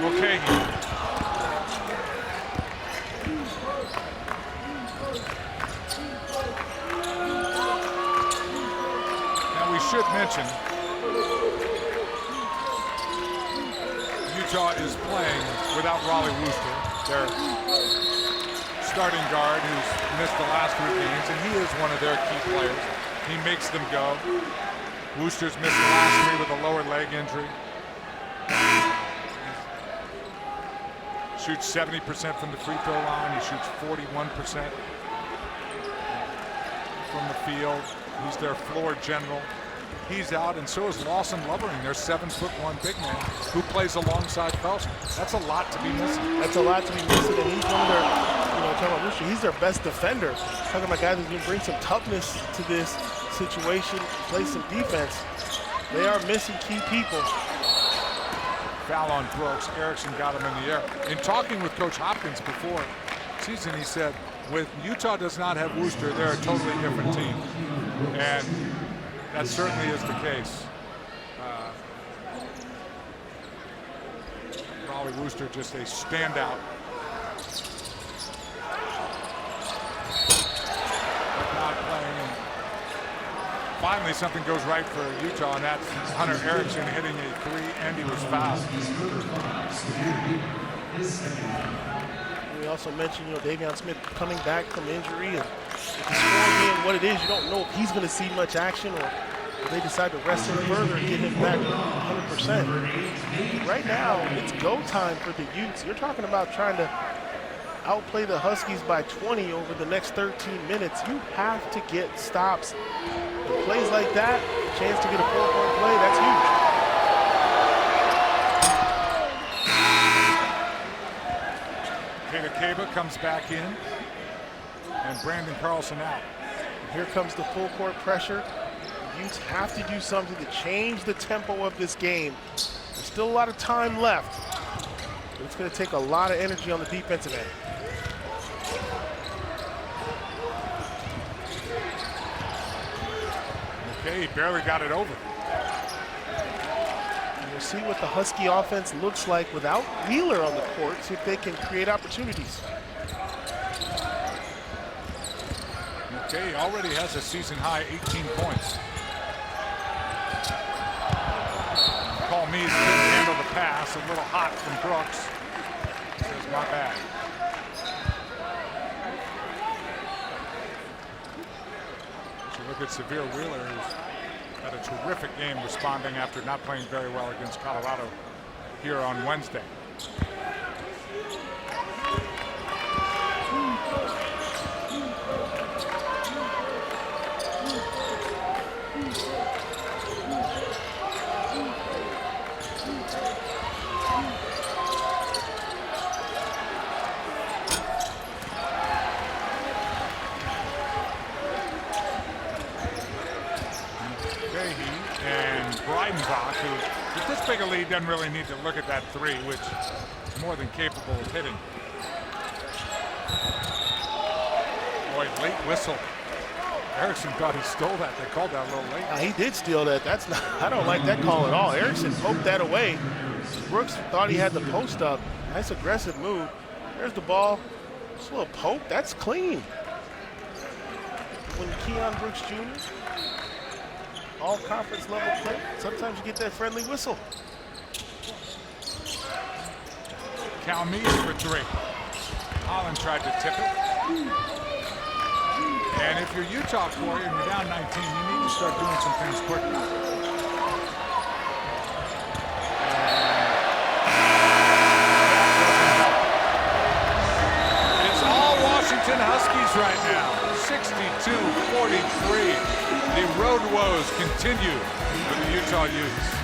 Okay. Now we should mention Utah is playing without Raleigh Wooster, their starting guard who's missed the last 3 games, and he is one of their key players. He makes them go. Wooster's missed the last 3 with a lower leg injury. Shoots 70% from the free throw line. He shoots 41% from the field. He's their floor general. He's out, and so is Lawson Lovering, their 7'1" big man who plays alongside Carlson. That's a lot to be missing. That's a lot to be missing, and he's one of their, talking about Wooster, he's their best defender. Talking about guys who's going to bring some toughness to this situation, play some defense. They are missing key people. Foul on Brooks. Erickson got him in the air. In talking with Coach Hopkins before season, he said, with Utah does not have Wooster, they're a totally different team. And that certainly is the case. Raleigh Wooster just a standout. But not playing. And finally, something goes right for Utah, and that's Hunter Erickson hitting a 3, and he was fouled. We also mentioned, Davion Smith coming back from injury, and with the score being what it is, you don't know if he's going to see much action or if they decide to rest him further and get him back 100%. Right now, it's go time for the Utes. You're talking about trying to outplay the Huskies by 20 over the next 13 minutes. You have to get stops. And plays like that, a chance to get a 4-point play, that's huge. Kata Kaba comes back in, and Brandon Carlson out. Here comes the full court pressure. The Utes have to do something to change the tempo of this game. There's still a lot of time left, but it's going to take a lot of energy on the defensive end. Okay, he barely got it over. And we'll see what the Husky offense looks like without Wheeler on the court, see if they can create opportunities. Okay, he already has a season-high 18 points. Call me, couldn't handle the pass. A little hot from Brooks. Says, my bad. So look at Severe Wheeler, who's had a terrific game responding after not playing very well against Colorado here on Wednesday. And Breidenbach, who with this big a lead doesn't really need to look at that three, which is more than capable of hitting. Boy, late whistle. Erickson thought he stole that. They called that a little late. He did steal that. That's not. I don't like that call at all. Erickson poked that away. Brooks thought he had the post up. Nice aggressive move. There's the ball. Just a little poke. That's clean. When Keon Brooks Jr. all conference level play, sometimes you get that friendly whistle. Calmes for three. Holland tried to tip it. And if you're Utah, Corey, and you're down 19, you need to start doing some things quickly. It's all Washington Huskies right now. 62-43. The road woes continue for the Utah Utes.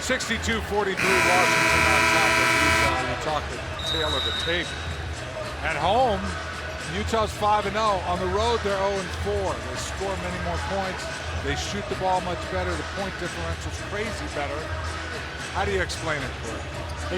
(62-43) Washington on top of Utah. We talked the tail of the tape. At home, Utah's 5-0. On the road, they're 0-4. They score many more points. They shoot the ball much better. The point differential's crazy better. How do you explain it, Corey?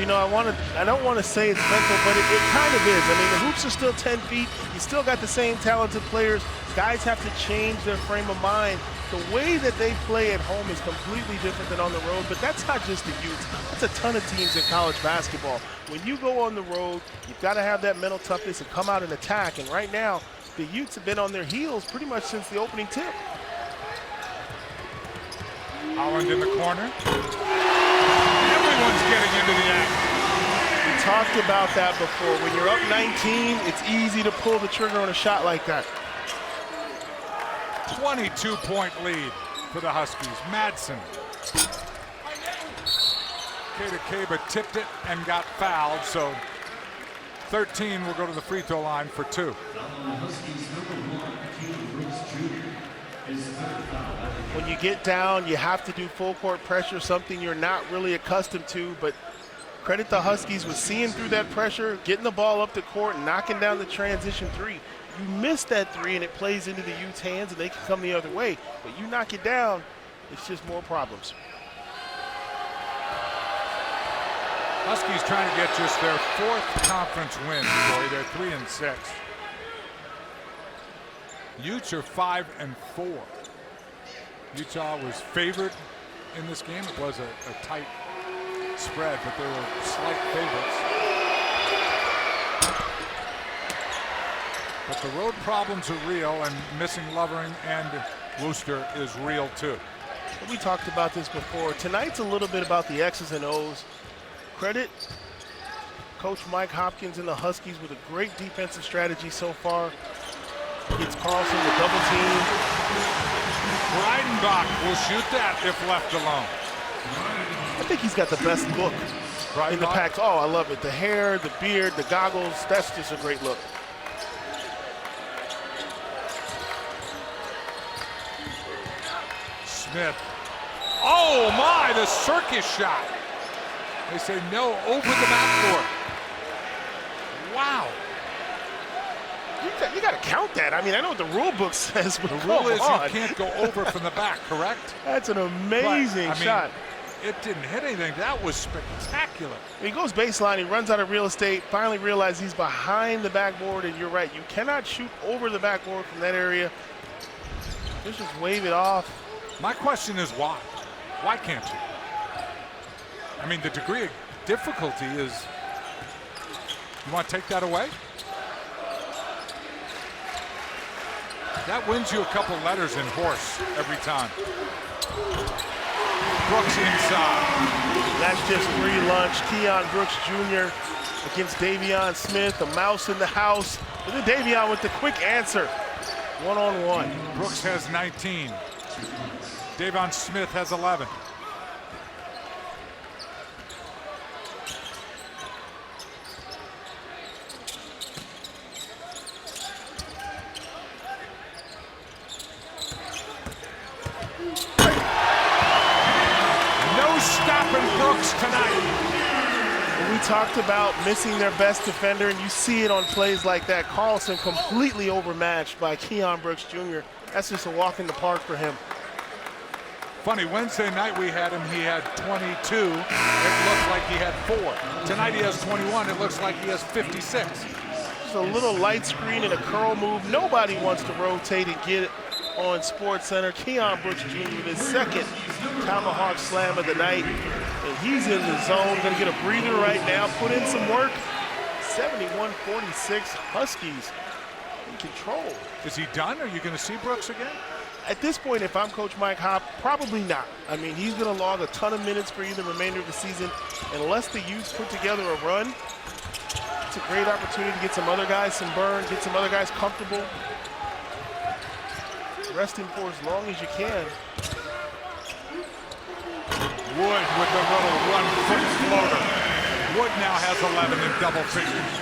You know, I don't want to say it's mental, but it kind of is. I mean, the hoops are still 10 feet. You still got the same talented players. Guys have to change their frame of mind. The way that they play at home is completely different than on the road, but that's not just the Utes. That's a ton of teams in college basketball. When you go on the road, you've got to have that mental toughness and come out and attack. And right now, the Utes have been on their heels pretty much since the opening tip. Holland in the corner. Everyone's getting into the act. We talked about that before. When you're up 19, it's easy to pull the trigger on a shot like that. 22-point lead for the Huskies. Madsen. Keita Kaba tipped it and got fouled, so 13 will go to the free throw line for two. When you get down, you have to do full court pressure, something you're not really accustomed to, but credit the Huskies with seeing through that pressure, getting the ball up the court, and knocking down the transition three. You miss that three and it plays into the Utes' hands and they can come the other way, but you knock it down, it's just more problems. Huskies trying to get just their fourth conference win, Corey. They're 3-6. Utes are 5-4. Utah was favored in this game. It was a tight spread, but they were slight favorites. But the road problems are real, and missing Lovering and Wooster is real too. We talked about this before. Tonight's a little bit about the X's and O's. Credit Coach Mike Hopkins and the Huskies with a great defensive strategy so far. Gets Carlson the double team. Breidenbach will shoot that if left alone. I think he's got the best look in the Pac. Oh, I love it. The hair, the beard, the goggles. That's just a great look. Smith. Oh my, the circus shot. They say no over the backboard. Wow. You got to count that. I mean, I know what the rule book says, but the rule is you can't go over from the back, correct? That's an amazing shot. It didn't hit anything. That was spectacular. He goes baseline, he runs out of real estate, finally realizes he's behind the backboard, and you're right. You cannot shoot over the backboard from that area. Just wave it off. My question is why? Why can't you? I mean, the degree difficulty is, you want to take that away? That wins you a couple letters in horse every time. Brooks inside. That's just free lunch. Keon Brooks Jr. against Davion Smith, a mouse in the house. But then Davion with the quick answer. One-on-one. Brooks has 19. Davion Smith has 11. No stopping Brooks tonight. We talked about missing their best defender, and you see it on plays like that. Carlson completely overmatched by Keon Brooks Jr. That's just a walk in the park for him. Funny, Wednesday night we had him, he had 22. It looked like he had 4. Tonight he has 21. It looks like he has 56. Just a little light screen and a curl move. Nobody wants to rotate and get it on SportsCenter. Keon Brooks Jr. with his second tomahawk slam of the night. And he's in the zone, gonna get a breather right now, put in some work. 71-46, Huskies in control. Is he done? Are you gonna see Brooks again? At this point, if I'm Coach Mike Hopp, probably not. I mean, he's gonna log a ton of minutes for either remainder of the season. Unless the Utes put together a run, it's a great opportunity to get some other guys some burn, get some other guys comfortable. Rest him for as long as you can. Wood with the little 1-foot floater. Wood now has 11 in double figures.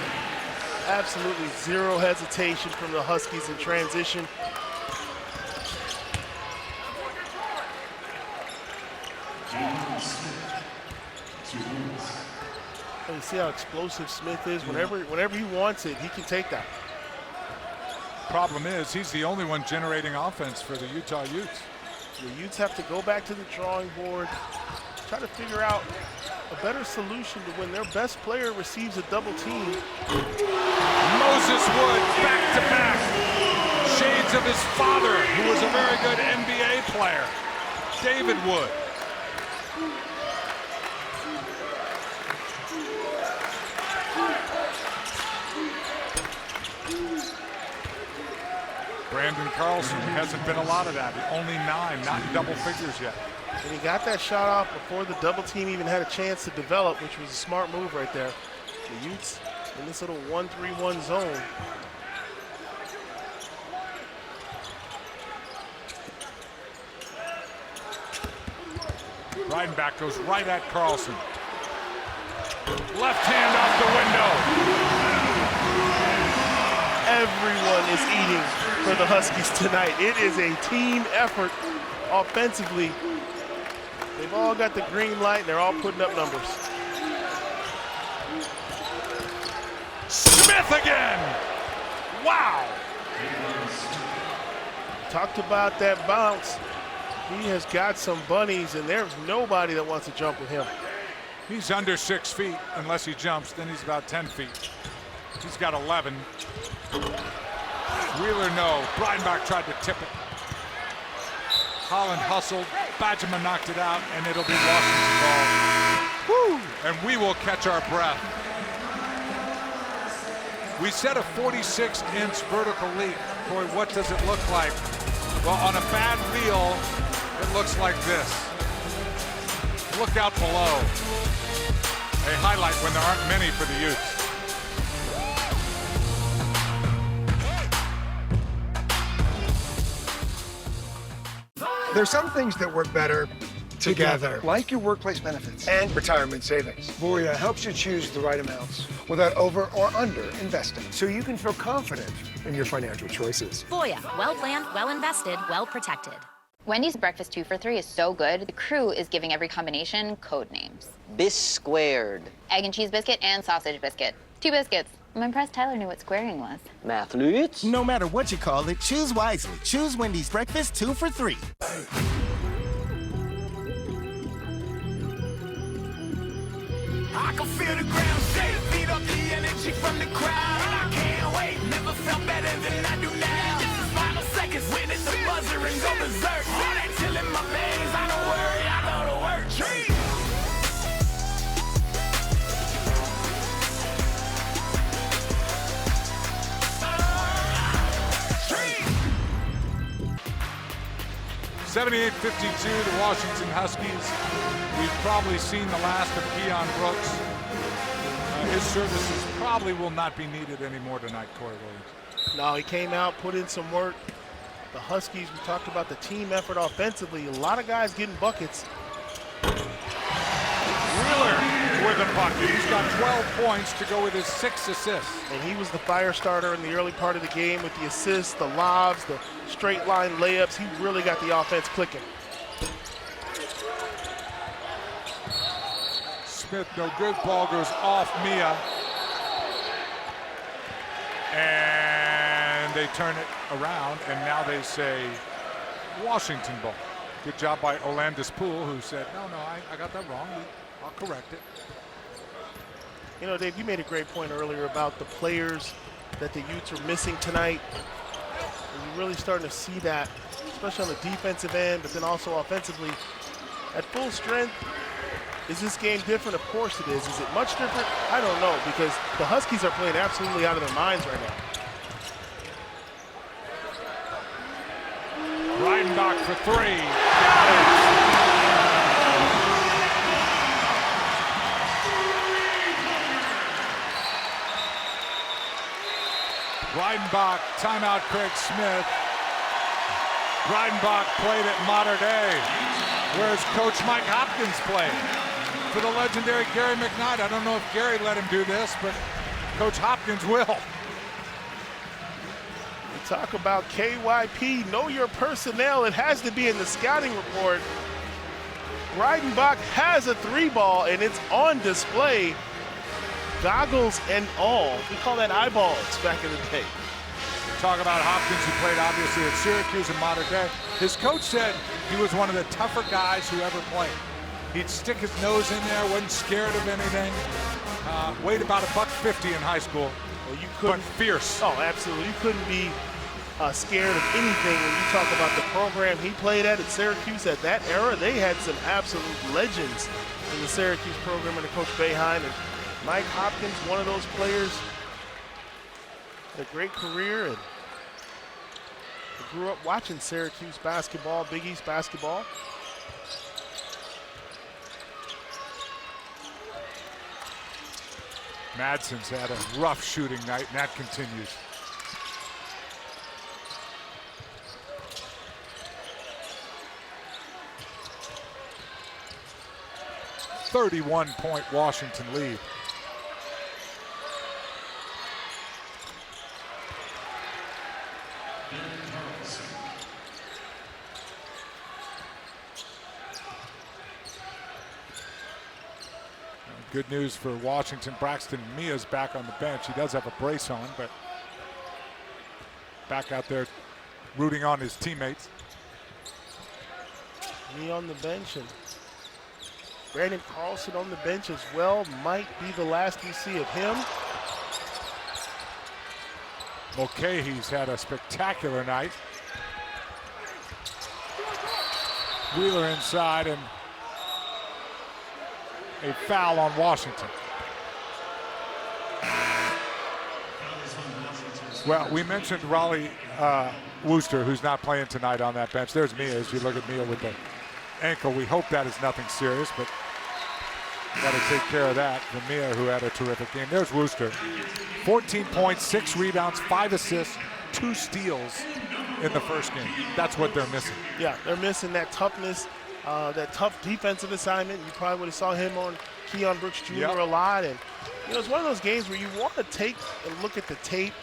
Absolutely zero hesitation from the Huskies in transition. And you see how explosive Smith is. Whenever he wants it, he can take that. Problem is, he's the only one generating offense for the Utah Utes. The Utes have to go back to the drawing board, try to figure out a better solution to when their best player receives a double team. Moses Wood back to back. Shades of his father, who was a very good NBA player, David Wood. Brandon Carlson hasn't been a lot of that. Only 9, not in double figures yet. And he got that shot off before the double team even had a chance to develop, which was a smart move right there. The Utes in this little 1-3-1 zone. Reidenbach goes right at Carlson. Left hand out the window. Everyone is eating for the Huskies tonight. It is a team effort offensively. They've all got the green light and they're all putting up numbers. Smith again! Wow! Talked about that bounce. He has got some bunnies and there's nobody that wants to jump with him. He's under 6 feet. Unless he jumps, then he's about 10 feet. He's got 11. Wheeler, no. Breidenbach tried to tip it. Holland hustled. Badgerman knocked it out, and it'll be Washington's ball. Woo! And we will catch our breath. We set a 46-inch vertical leap. Boy, what does it look like? Well, on a bad reel, it looks like this. Look out below. A highlight when there aren't many for the Utes. There's some things that work better together. Like your workplace benefits. And retirement savings. Voya helps you choose the right amounts. Without over or under investing. So you can feel confident in your financial choices. Voya, well planned, well invested, well protected. Wendy's breakfast 2 for $3 is so good, the crew is giving every combination code names. Bis squared. Egg and cheese biscuit and sausage biscuit. 2 biscuits. I'm impressed Tyler knew what squaring was. Mathletes? No matter what you call it, choose wisely. Choose Wendy's breakfast 2 for $3. I can feel the ground shake, feed up the energy from the crowd. And I can't wait, never felt better than I do now. This is final seconds, witness the buzzer and go berserk. All that chill in my veins, I don't worry, I go to work. 78-52, the Washington Huskies. We've probably seen the last of Keon Brooks. His services probably will not be needed anymore tonight, Corey Williams. No, he came out, put in some work. The Huskies, we talked about the team effort offensively. A lot of guys getting buckets. Wheeler with a bucket. He's got 12 points to go with his 6 assists. And he was the fire starter in the early part of the game with the assists, the lobs, the straight line layups. He really got the offense clicking. Smith, no good. Ball goes off Mia. And they turn it around, and now they say Washington ball. Good job by Olandis Poole, who said, no, I got that wrong. I'll correct it. You know, Dave, you made a great point earlier about the players that the Utes are missing tonight. And you're really starting to see that, especially on the defensive end, but then also offensively. At full strength, is this game different? Of course it is. Is it much different? I don't know, because the Huskies are playing absolutely out of their minds right now. Reidenbach for 3. Reidenbach, timeout Craig Smith. Reidenbach played at Mater Dei, whereas Coach Mike Hopkins played for the legendary Gary McKnight. I don't know if Gary let him do this, but Coach Hopkins will. Talk about KYP, know your personnel. It has to be in the scouting report. Reidenbach has a 3-ball, and it's on display. Goggles and all. We call that eyeballs back in the day. Talk about Hopkins, who played obviously at Syracuse and Mater Dei. His coach said he was one of the tougher guys who ever played. He'd stick his nose in there, wasn't scared of anything. Weighed about $150 in high school. Well, you couldn't, but fierce. Oh, absolutely. You couldn't be scared of anything when you talk about the program he played at Syracuse. At that era, they had some absolute legends in the Syracuse program under Coach Boeheim. And Mike Hopkins, one of those players, had a great career, and I grew up watching Syracuse basketball, Big East basketball. Madsen's had a rough shooting night, and that continues. .31 Washington lead. Good news for Washington. Braxton Mia's back on the bench. He does have a brace on, but back out there rooting on his teammates. Me on the bench, and Brandon Carlson on the bench as well. Might be the last we see of him. Mulcahy's had a spectacular night. Wheeler inside, and a foul on Washington. Well, we mentioned Raleigh Wooster, who's not playing tonight on that bench. There's Mia, as you look at Mia with the ankle. We hope that is nothing serious, but got to take care of that for Mia, who had a terrific game. There's Wooster. 14 points, 6 rebounds, 5 assists, 2 steals in the first game. That's what they're missing. Yeah, they're missing that toughness, that tough defensive assignment. You probably would have saw him on Keon Brooks Jr. a lot. And, you know, it's one of those games where you want to take and look at the tape,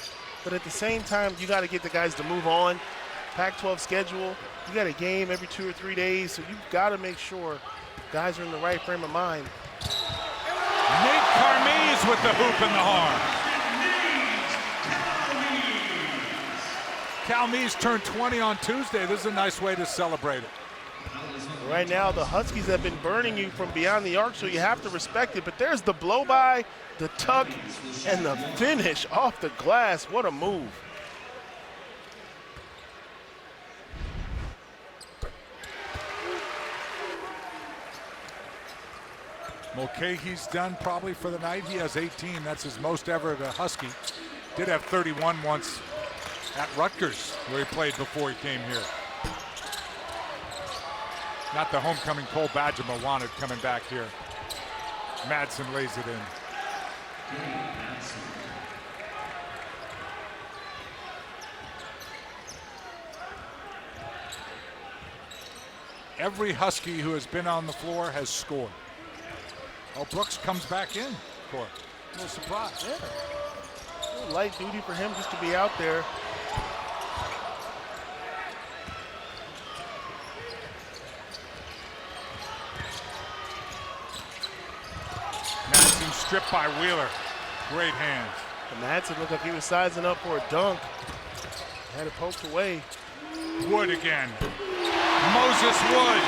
but at the same time, you got to get the guys to move on. Pac-12 schedule, you got a game every 2 or 3 days, so you've got to make sure guys are in the right frame of mind. Nate Carmese with the hoop in the horn. Calmese turned 20 on Tuesday. This is a nice way to celebrate it. Right now, the Huskies have been burning you from beyond the arc, so you have to respect it. But there's the blow-by, the tuck, and the finish off the glass. What a move. Mulcahy's done probably for the night. He has 18. That's his most ever at a Husky. Did have 31 once at Rutgers, where he played before he came here. Not the homecoming Cole Badgema wanted coming back here. Madsen lays it in. Every Husky who has been on the floor has scored. Oh, Brooks comes back in, Corey. A little surprise. Yeah. A little light duty for him just to be out there. Madsen stripped by Wheeler. Great hands. And Madsen looked like he was sizing up for a dunk. Had it poked away. Wood again. Moses Wood.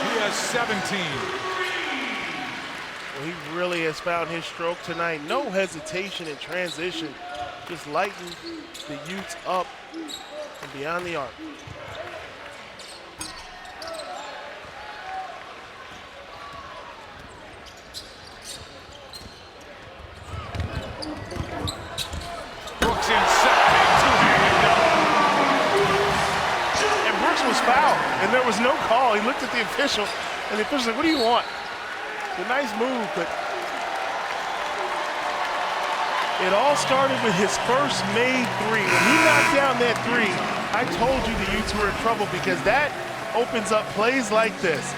He has 17. Well, he really has found his stroke tonight. No hesitation in transition. Just lighten the Utes up and beyond the arc. Brooks inside. Two-handed double. And Brooks was fouled, and there was no call. He looked at the official, and the official said, "What do you want?" It's a nice move, but it all started with his first made three. When he knocked down that three, I told you the Utes were in trouble because that opens up plays like this.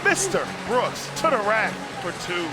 Mr. Brooks to the rack for two.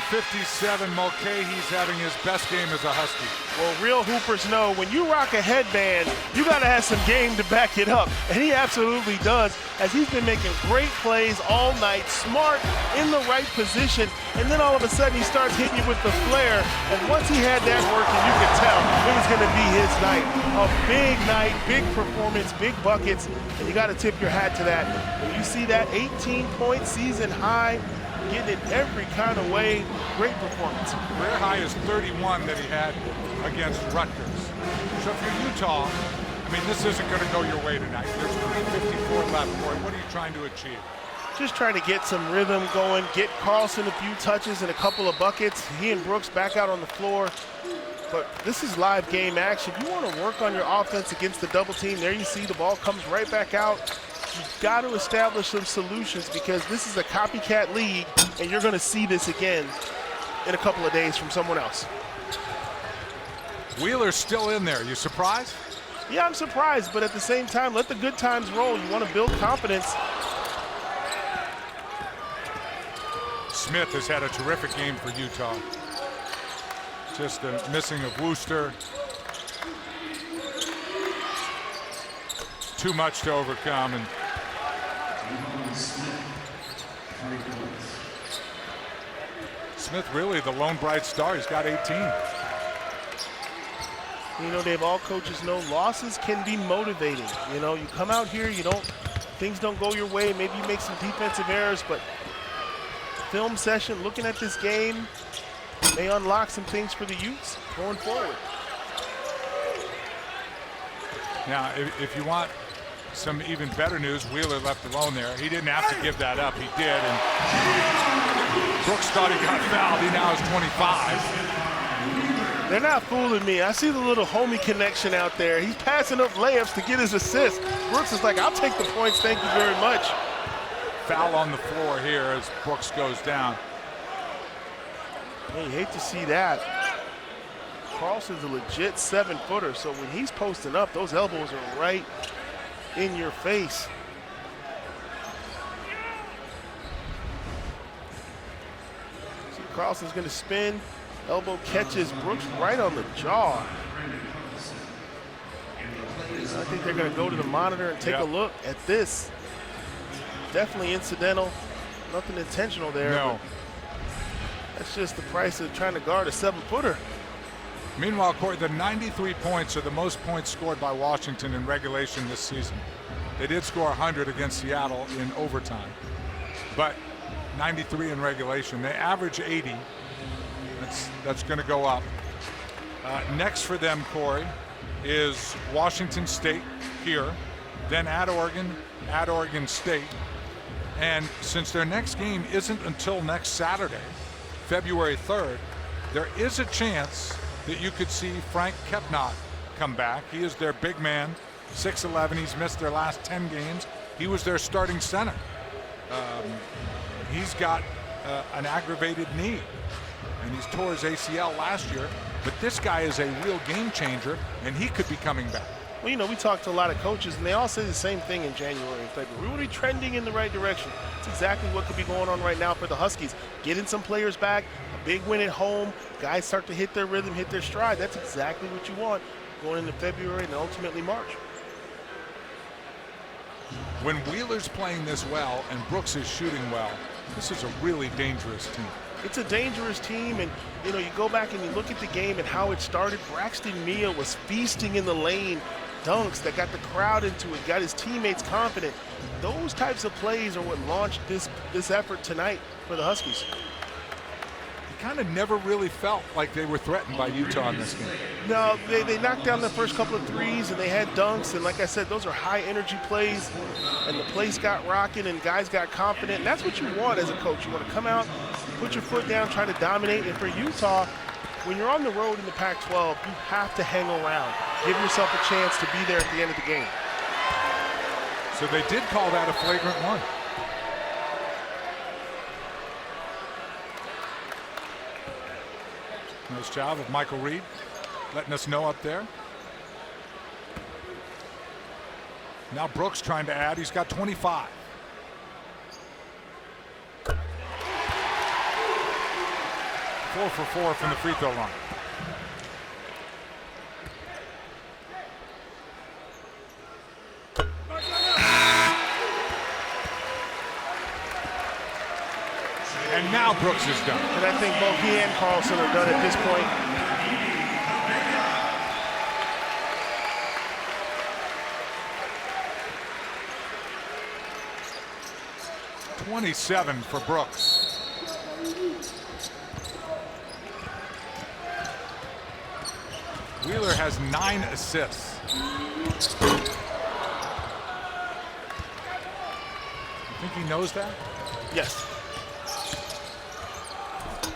.57, Mulcahy's having his best game as a Husky. Well, real hoopers know when you rock a headband, you got to have some game to back it up. And he absolutely does, as he's been making great plays all night, smart, in the right position. And then all of a sudden he starts hitting you with the flare. And once he had that working, you could tell it was going to be his night. A big night, big performance, big buckets. And you got to tip your hat to that. When you see that 18-point season high, getting it every kind of way, great performance. Career high is 31 that he had against Rutgers. So if you're Utah, I mean, this isn't going to go your way tonight. There's 3:54 left, Corey. What are you trying to achieve? Just trying to get some rhythm going, get Carlson a few touches and a couple of buckets. He and Brooks back out on the floor. But this is live game action. You want to work on your offense against the double team. There you see the ball comes right back out. You've got to establish some solutions because this is a copycat league, and you're going to see this again in a couple of days from someone else. Wheeler's still in there. You surprised? Yeah, I'm surprised, but at the same time, let the good times roll. You want to build confidence. Smith has had a terrific game for Utah. Just the missing of Wooster. Too much to overcome. And Smith really the lone bright star. He's got 18. You know, Dave, all coaches know losses can be motivating. You know, you come out here, things don't go your way. Maybe you make some defensive errors, but film session, looking at this game, may unlock some things for the Utes going forward. Now, if you want some even better news, Wheeler left alone there. He didn't have to give that up. He did. And Brooks thought he got fouled. He now has 25. They're not fooling me. I see the little homie connection out there. He's passing up layups to get his assist. Brooks is like, I'll take the points, thank you very much. Foul on the floor here as Brooks goes down. Yeah, you hate to see that. Carlson's a legit 7-footer, so when he's posting up, those elbows are right in your face. See, Carlson's gonna spin. Elbow catches Brooks right on the jaw. I think they're gonna go to the monitor and take a look at this. Definitely incidental, nothing intentional there. No. That's just the price of trying to guard a 7-footer. Meanwhile, Corey, the 93 points are the most points scored by Washington in regulation this season. They did score 100 against Seattle in overtime, but 93 in regulation. They average 80. That's going to go up. Next for them, Corey, is Washington State here, then at Oregon State, And since their next game isn't until next Saturday, February 3rd, there is a chance that you could see Frank Kepnot come back. He is their big man, 6'11". He's missed their last 10 games. He was their starting center. He's got an aggravated knee, and he's tore his ACL last year. But this guy is a real game changer, and he could be coming back. Well, you know, we talked to a lot of coaches, and they all say the same thing in January and February. We're really trending in the right direction. It's exactly what could be going on right now for the Huskies. Getting some players back, a big win at home, guys start to hit their rhythm, hit their stride. That's exactly what you want going into February and ultimately March. When Wheeler's playing this well and Brooks is shooting well, this is a really dangerous team. It's a dangerous team, and you know, you go back and you look at the game and how it started. Braxton Mia was feasting in the lane, dunks that got the crowd into it, got his teammates confident. Those types of plays are what launched this effort tonight for the Huskies. He kind of never really felt like they were threatened by Utah in this game. No, they knocked down the first couple of threes, and they had dunks, and like I said, those are high-energy plays, and the place got rocking, and guys got confident, and that's what you want as a coach. You want to come out, put your foot down, try to dominate, and for Utah, when you're on the road in the Pac-12, you have to hang around. Give yourself a chance to be there at the end of the game. So they did call that a flagrant one. Nice job of Michael Reed letting us know up there. Now Brooks trying to add. He's got 25. Four for 4 from the free throw line. And now Brooks is done. And I think both he and Carlson are done at this point. 27 for Brooks. Wheeler has 9 assists. You think he knows that? Yes.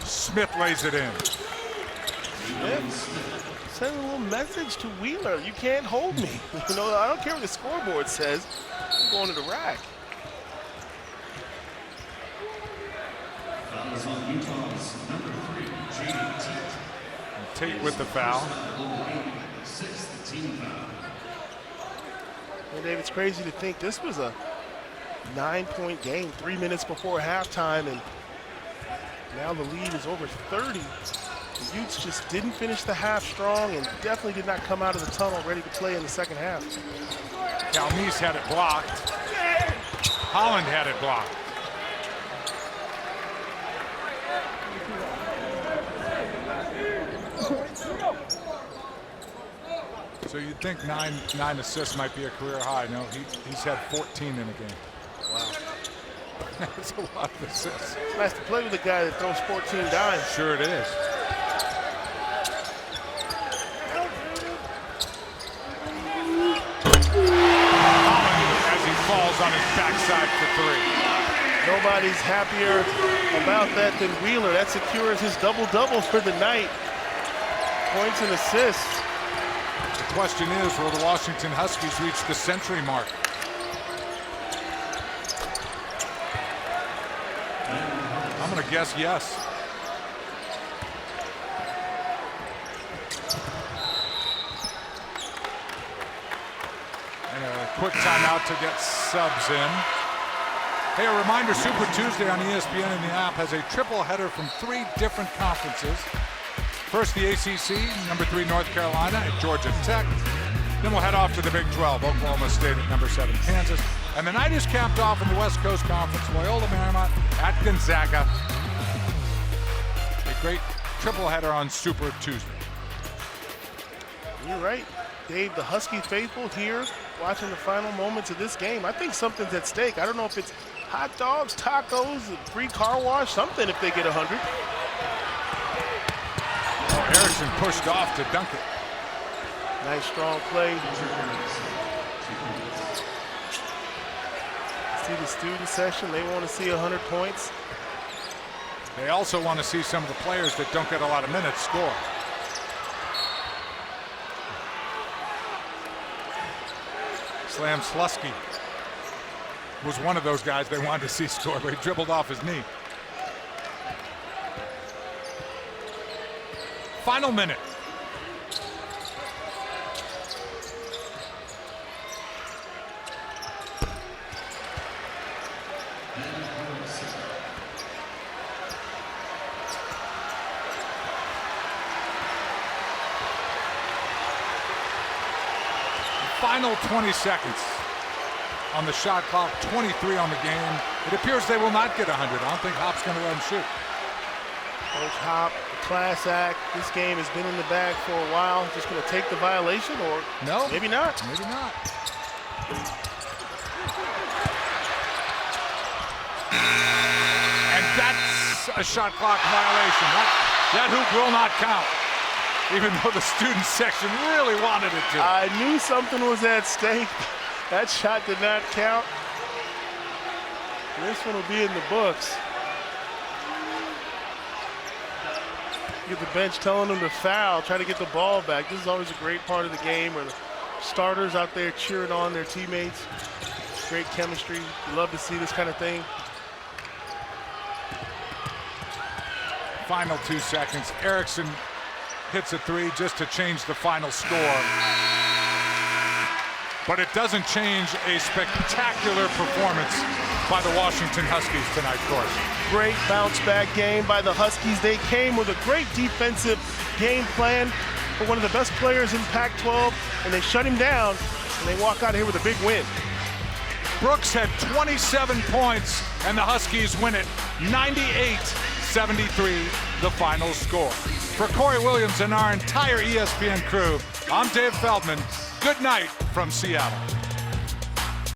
Smith lays it in. Smith send a little message to Wheeler. You can't hold me. You know, I don't care what the scoreboard says. I'm going to the rack. And Tate with the foul. Well, Dave, it's crazy to think this was a 9-point game 3 minutes before halftime, and now the lead is over 30. The Utes just didn't finish the half strong and definitely did not come out of the tunnel ready to play in the second half. Calmise had it blocked. Holland had it blocked. So you'd think nine assists might be a career high. No, he's had 14 in a game. Wow. That's a lot of assists. It's nice to play with a guy that throws 14 dimes. Sure it is. As he falls on his backside for 3. Nobody's happier about that than Wheeler. That secures his double-double for the night. Points and assists. The question is, will the Washington Huskies reach the century mark? I'm going to guess yes. And a quick timeout to get subs in. Hey, a reminder, Super Tuesday on ESPN and the app has a triple header from 3 different conferences. First, the ACC, number 3 North Carolina at Georgia Tech. Then we'll head off to the Big 12, Oklahoma State at number 7 Kansas. And the night is capped off in the West Coast Conference, Loyola Marymount at Gonzaga. A great triple header on Super Tuesday. You're right, Dave. The Husky faithful here watching the final moments of this game. I think something's at stake. I don't know if it's hot dogs, tacos, a free car wash, something if they get 100. Harrison pushed off to dunk it. Nice strong play. See the student section, they want to see 100 points. They also want to see some of the players that don't get a lot of minutes score. Slam Slusky was one of those guys they wanted to see score, but he dribbled off his knee. Final minute. Final 20 seconds on the shot clock, 23 on the game. It appears they will not get 100. I don't think Hop's going to let them shoot. Coach Hop, class act. This game has been in the bag for a while. Just going to take the violation, or no, maybe not. Maybe not. And that's a shot clock violation. That hoop will not count, even though the student section really wanted it to. I knew something was at stake. That shot did not count. This one will be in the books. Get the bench telling them to foul, try to get the ball back. This is always a great part of the game where the starters out there cheering on their teammates. Great chemistry. You love to see this kind of thing. Final 2 seconds. Erickson hits a three just to change the final score. But it doesn't change a spectacular performance by the Washington Huskies tonight, of course. Great bounce back game by the Huskies. They came with a great defensive game plan for one of the best players in Pac-12, and they shut him down, and they walk out here with a big win. Brooks had 27 points, and the Huskies win it 98-73, the final score. For Corey Williams and our entire ESPN crew, I'm Dave Feldman. Good night from Seattle.